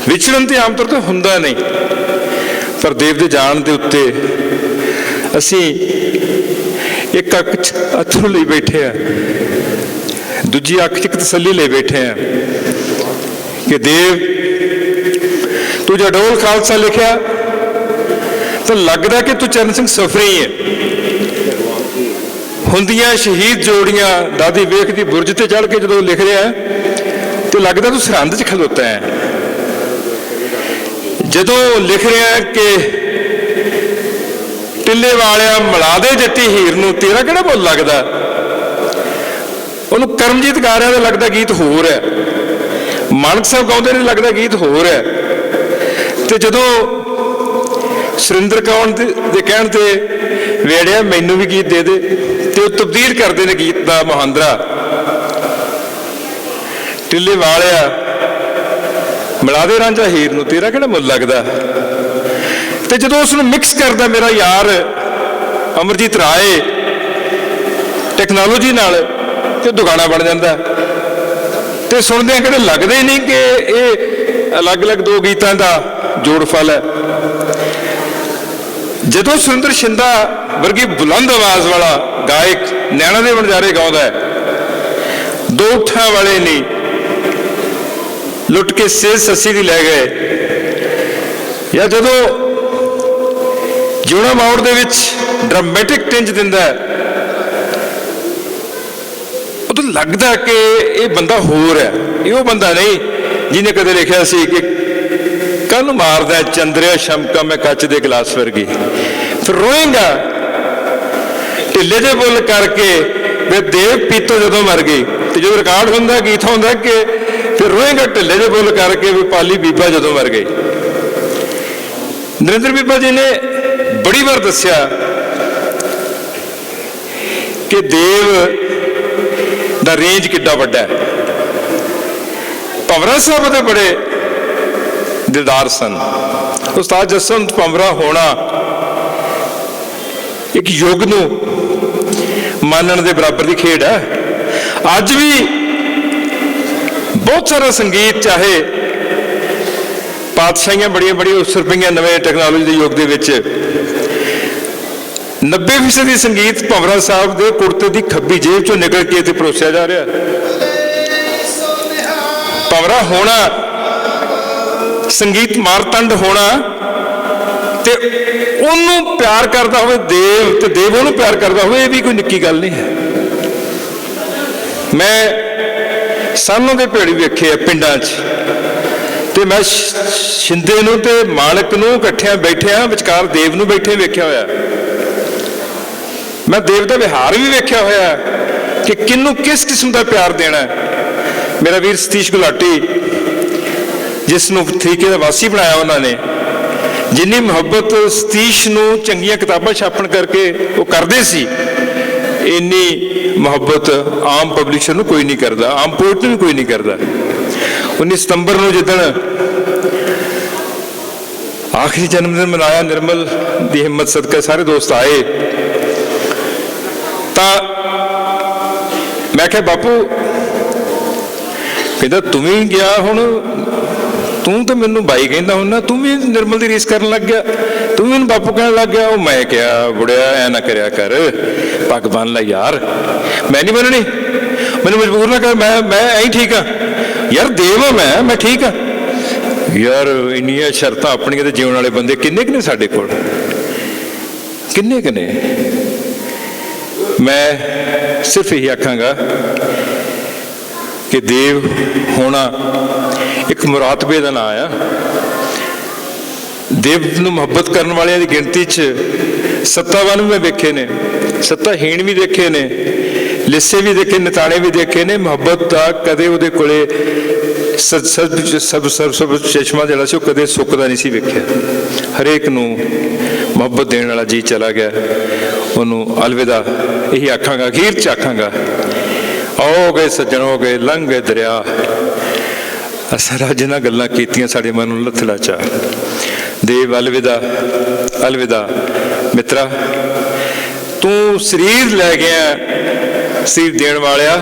ਵਿਚਰਨ ਤੇ ਆਮ ਤੌਰ ਤੇ ਹੁੰਦਾ ਨਹੀਂ, ਪਰ ਦੇਵ ਦੇ ਜਾਣ ਦੇ ਉੱਤੇ ਅਸੀਂ ਇੱਕ ਅੱਖ 'ਚ ਅਥਰੂ ਲਈ ਬੈਠੇ ਆ, ਦੂਜੀ ਅੱਖ 'ਚ ਇੱਕ ਤਸੱਲੀ ਲਈ ਬੈਠੇ ਆ ਕਿ ਦੇਵ ਤੂੰ ਜੇ ਡੋਲ ਖਾਲਸਾ ਲਿਖਿਆ ਤਾਂ ਲੱਗਦਾ ਕਿ ਤੂੰ ਚਰਨ ਸਿੰਘ ਸਫਰੀ ਹੈ। ਹੁੰਦੀਆਂ ਸ਼ਹੀਦ ਜੋੜੀਆਂ ਦਾਦੀ ਵੇਖ ਦੀ ਬੁਰਜ ਤੇ ਚੜ੍ਹ ਕੇ ਜਦੋਂ ਲਿਖ ਰਿਹਾ ਤੇ ਲੱਗਦਾ ਤੂੰ ਸਰਹੰਦ 'ਚ ਖਲੋਤਾ ਹੈ। ਜਦੋਂ ਲਿਖ ਰਿਹਾ ਕਿ ਟਿੱਲੇ ਵਾਲਿਆ ਮਿਲਾ ਦੇ ਜੱਟੀ ਹੀਰ ਨੂੰ, ਤੇਰਾ ਕਿਹੜਾ ਬੋਲ ਲੱਗਦਾ, ਉਹਨੂੰ ਕਰਮਜੀਤ ਗਾ ਰਿਹਾ ਤਾਂ ਲੱਗਦਾ ਗੀਤ ਹੋਰ ਹੈ, ਮਾਨਕ ਸਾਹਿਬ ਗਾਉਂਦੇ ਨੇ ਲੱਗਦਾ ਗੀਤ ਹੋਰ ਹੈ। ਤੇ ਜਦੋਂ ਸੁਰਿੰਦਰ ਕੌਰ ਦੇ ਕਹਿਣ ਤੇ ਵੇੜਿਆ ਮੈਨੂੰ ਵੀ ਗੀਤ ਦੇ ਦੇ, ਤੇ ਉਹ ਤਬਦੀਲ ਕਰਦੇ ਨੇ ਗੀਤ ਦਾ ਮੁਹਾਂਦਰਾ, ਟਿੱਲੇ ਵਾਲਿਆ ਮਿਲਾ ਦੇ ਰਾਂਝਾ ਹੀਰ ਨੂੰ, ਤੇਰਾ ਕਿਹੜਾ ਮੁੱਲ ਲੱਗਦਾ। ਤੇ ਜਦੋਂ ਉਸ ਨੂੰ ਮਿਕਸ ਕਰਦਾ ਮੇਰਾ ਯਾਰ ਅਮਰਜੀਤ ਰਾਏ ਟੈਕਨੋਲੋਜੀ ਨਾਲ, ਤੇ ਦੁਗਾਣਾ ਬਣ ਜਾਂਦਾ। ਤੇ ਸੁਣਦੇ ਕਿਹੜੇ ਲੱਗਦੇ ਹੀ ਨਹੀਂ ਕਿ ਇਹ ਅਲੱਗ-ਅਲੱਗ ਦੋ ਗੀਤਾਂ ਦਾ ਜੋੜ ਫਲ ਹੈ। ਜਦੋਂ ਸੁਰਿੰਦਰ ਸ਼ਿੰਦਾ ਵਰਗੀ ਬੁਲੰਦ ਆਵਾਜ਼ ਵਾਲਾ ਗਾਇਕ ਨੈਣਾ ਦੇ ਵਣਜਾਰੇ ਗਾਉਂਦਾ ਹੈ, ਦੋ ਉੱਠਾਂ ਵਾਲੇ ਨਹੀਂ ਲੁੱਟ ਕੇ ਸੇਜ ਸੱਸੀ ਦੀ ਲੈ ਗਏ, ਜਾਂ ਜਦੋਂ ਜਿਉਣਾ ਮੌੜ ਦੇ ਵਿੱਚ ਡਰਾਮੈਟਿਕ ਟਿੰਜ ਦਿੰਦਾ ਹੈ, ਉਦੋਂ ਲੱਗਦਾ ਕਿ ਇਹ ਬੰਦਾ ਹੋਰ ਹੈ, ਇਹ ਉਹ ਬੰਦਾ ਨਹੀਂ ਜਿਹਨੇ ਕਦੇ ਲਿਖਿਆ ਸੀ ਕਿ ਕੱਲ ਮਾਰਦਾ ਚੰਦਰਿਆ ਸ਼ਮਕਾ ਮੈਂ ਕੱਚ ਦੇ ਗਲਾਸ ਵਰਗੀ, ਫਿਰ ਰੋਏਗਾ ਢਿੱਲੇ ਦੇ ਬੁੱਲ ਕਰਕੇ ਵੇ ਦੇਵ ਪੀਤੋ ਜਦੋਂ ਮਰ ਗਈ। ਤੇ ਜਦੋਂ ਰਿਕਾਰਡ ਹੁੰਦਾ ਗੀਤ ਹੁੰਦਾ ਕਿ ਫਿਰ ਰੋਏਗਾ ਢਿੱਲੇ ਦੇ ਬੁੱਲ ਕਰਕੇ ਵੀ ਪਾਲੀ ਬੀਬਾ ਜਦੋਂ ਮਰ ਗਈ। ਨਰਿੰਦਰ ਬੀਬਾ ਜੀ ਨੇ ਬੜੀ ਵਾਰ ਦੱਸਿਆ ਕਿ ਦੇਵ ਦਾ ਰੇਂਜ ਕਿੱਡਾ ਵੱਡਾ ਹੈ। ਭੰਵਰਾ ਸਾਹਿਬ ਦੇ ਬੜੇ ਦਿਲਦਾਰ ਸਨ। ਉਸਤਾਦ ਜਸਵੰਤ ਭੰਵਰਾ ਹੋਣਾ ਇੱਕ ਯੁੱਗ ਨੂੰ ਮਾਨਣ ਦੇ ਬਰਾਬਰ ਦੀ ਖੇਡ ਹੈ। ਅੱਜ ਵੀ ਬਹੁਤ ਸਾਰਾ ਸੰਗੀਤ, ਚਾਹੇ ਪਾਤਸ਼ਾਹੀਆਂ ਬੜੀਆਂ ਬੜੀਆਂ ਉਸਰ ਪਈਆਂ ਨਵੇਂ ਟੈਕਨੋਲੋਜੀ ਦੇ ਯੁੱਗ ਦੇ ਵਿੱਚ, 90% ਸੰਗੀਤ ਭੰਵਰਾ ਸਾਹਿਬ ਦੇ ਕੁੜਤੇ ਦੀ ਖੱਬੀ ਜੇਬ ਚੋਂ ਨਿਕਲ ਕੇ ਤੇ ਪਰੋਸਿਆ ਜਾ ਰਿਹਾ। ਭੰਵਰਾ ਹੋਣਾ, ਸੰਗੀਤ ਮਾਰਤੰਡ ਹੋਣਾ, ਤੇ ਉਹਨੂੰ ਪਿਆਰ ਕਰਦਾ ਹੋਵੇ ਦੇਵ, ਤੇ ਦੇਵ ਉਹਨੂੰ ਪਿਆਰ ਕਰਦਾ ਹੋਵੇ, ਇਹ ਵੀ ਕੋਈ ਨਿੱਕੀ ਗੱਲ ਨਹੀਂ ਹੈ। ਮੈਂ ਸਾਨੋਂ ਦੇ ਭੇੜੀ ਵੇਖੇ ਆ ਪਿੰਡਾਂ 'ਚ, ਤੇ ਮੈਂ ਸ਼ਿੰਦੇ ਨੂੰ ਤੇ ਮਾਲਕ ਨੂੰ ਇਕੱਠਿਆਂ ਬੈਠਿਆਂ ਵਿਚਕਾਰ ਦੇਵ ਨੂੰ ਬੈਠੇ ਵੇਖਿਆ ਹੋਇਆ। ਮੈਂ ਦੇਵ ਦਾ ਵਿਹਾਰ ਵੀ ਵੇਖਿਆ ਹੋਇਆ ਕਿ ਕਿਹਨੂੰ ਕਿਸ ਕਿਸਮ ਦਾ ਪਿਆਰ ਦੇਣਾ। ਮੇਰਾ ਵੀਰ ਸਤੀਸ਼ ਗੁਲਾਟੀ, ਜਿਸ ਨੂੰ ਤਰੀਕੇ ਦਾ ਵਾਸੀ ਬਣਾਇਆ ਉਹਨਾਂ ਨੇ, ਜਿੰਨੀ ਮੁਹੱਬਤ ਸਤੀਸ਼ ਨੂੰ ਚੰਗੀਆਂ ਕਿਤਾਬਾਂ ਛਾਪਣ ਕਰਕੇ ਉਹ ਕਰਦੇ ਸੀ, ਇੰਨੀ ਮੁਹੱਬਤ ਆਮ ਪਬਲਿਸ਼ਰ ਨੂੰ ਕੋਈ ਨਹੀਂ ਕਰਦਾ, ਆਮ ਪੋਇਟ ਨੂੰ ਵੀ ਕੋਈ ਨਹੀਂ ਕਰਦਾ। 19 ਸਤੰਬਰ ਨੂੰ ਜਿੱਦਣ ਆਖਰੀ ਜਨਮ ਦਿਨ ਮਨਾਇਆ, ਨਿਰਮਲ ਦੀ ਹਿੰਮਤ ਸਦਕਾ ਸਾਰੇ ਦੋਸਤ ਆਏ, ਤਾਂ ਮੈਂ ਕਿਹਾ ਬਾਪੂ, ਕਹਿੰਦਾ ਤੂੰ ਵੀ ਗਿਆ, ਹੁਣ ਤੂੰ ਤਾਂ ਮੈਨੂੰ ਬਾਈ ਕਹਿੰਦਾ ਹੁਣ ਨਾ, ਤੂੰ ਵੀ ਨਿਰਮਲ ਦੀ ਰੀਸ ਕਰਨ ਲੱਗ ਗਿਆ, ਤੂੰ ਵੀ ਮੈਨੂੰ ਬਾਪੂ ਕਹਿਣ ਲੱਗ ਗਿਆ। ਉਹ ਮੈਂ ਕਿਹਾ ਬੁੜਿਆ ਐ ਨਾ ਕਰਿਆ ਕਰ, ਪੱਗ ਬੰਨ ਲੈ ਯਾਰ, ਮੈਂ ਨਹੀਂ ਬੰਨਣੀ, ਮੈਨੂੰ ਮਜਬੂਰ ਨਾ ਕਰ, ਮੈਂ ਐਂ ਠੀਕ ਆ ਯਾਰ, ਦੇਵ ਆ ਮੈਂ ਠੀਕ ਆ ਯਾਰ। ਇੰਨੀਆਂ ਸ਼ਰਤਾਂ ਆਪਣੀਆਂ ਤੇ ਜਿਉਣ ਵਾਲੇ ਬੰਦੇ ਕਿੰਨੇ ਕੁ ਨੇ ਸਾਡੇ ਕੋਲ, ਕਿੰਨੇ ਕੁ ਨੇ। ਮੈਂ ਸਿਰਫ ਇਹੀ ਆਖਾਂਗਾ ਕਿ ਦੇਵ ਹੋਣਾ ਇੱਕ ਮੁਰਾਤਬੇ ਦਾ ਨਾਂ ਆ। ਦੇਵ ਨੂੰ ਮੁਹੱਬਤ ਕਰਨ ਵਾਲਿਆਂ ਦੀ ਗਿਣਤੀ 'ਚ ਸੱਤਾਵਾਨ ਵੀ ਮੈਂ ਵੇਖੇ ਨੇ, ਸੱਤਾਹੀਣ ਵੀ ਦੇਖੇ ਨੇ, ਲਿੱਸੇ ਵੀ ਦੇਖੇ, ਨਤਾਣੇ ਵੀ ਦੇਖੇ ਨੇ। ਮੁਹੱਬਤ ਦਾ ਕਦੇ ਉਹਦੇ ਕੋਲੇ ਸਭ ਚਸ਼ਮਾ ਜਿਹੜਾ ਸੀ ਉਹ ਕਦੇ ਸੁੱਕਦਾ ਨਹੀਂ ਸੀ ਵੇਖਿਆ। ਹਰੇਕ ਨੂੰ ਮੁਹੱਬਤ ਦੇਣ ਵਾਲਾ ਜੀ ਚਲਾ ਗਿਆ, ਉਹਨੂੰ ਅਲਵਿਦਾ ਇਹੀ ਆਖਾਂਗਾ, ਅਖੀਰ 'ਚ ਆਖਾਂਗਾ, ਆਓ ਗਏ ਸੱਜਣ ਹੋ ਗਏ ਲੰਘ ਗਏ ਦਰਿਆ, ਅਸਾਂ ਜਿਨ੍ਹਾਂ ਗੱਲਾਂ ਕੀਤੀਆਂ ਸਾਡੇ ਮਨ ਨੂੰ ਲੱਥਲਾ ਚਾ। ਦੇਵ ਅਲਵਿਦਾ, ਅਲਵਿਦਾ ਮਿੱਤਰਾ, ਤੂੰ ਸਰੀਰ ਲੈ ਗਿਆ, ਸਰੀਰ ਦੇਣ ਵਾਲਿਆ,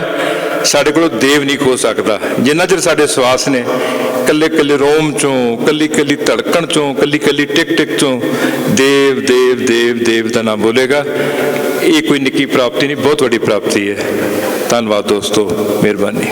ਸਾਡੇ ਕੋਲੋਂ ਦੇਵ ਨਹੀਂ ਖੋ ਸਕਦਾ। ਜਿੰਨਾ ਚਿਰ ਸਾਡੇ ਸਵਾਸ ਨੇ ਕੱਲੇ ਕੱਲੇ ਰੋਮ ਚੋਂ, ਕੱਲੀ ਕੱਲੀ ਧੜਕਣ ਚੋਂ, ਕੱਲੀ ਕੱਲੀ ਟਿਕ ਟਿਕ ਚੋਂ ਦੇਵ ਦੇਵ ਦੇਵ ਦੇਵ ਦਾ ਨਾਮ ਬੋਲੇਗਾ। ਇਹ ਕੋਈ ਨਿੱਕੀ ਪ੍ਰਾਪਤੀ ਨਹੀਂ, ਬਹੁਤ ਵੱਡੀ ਪ੍ਰਾਪਤੀ ਹੈ। ਧੰਨਵਾਦ ਦੋਸਤੋ, ਮਿਹਰਬਾਨੀ।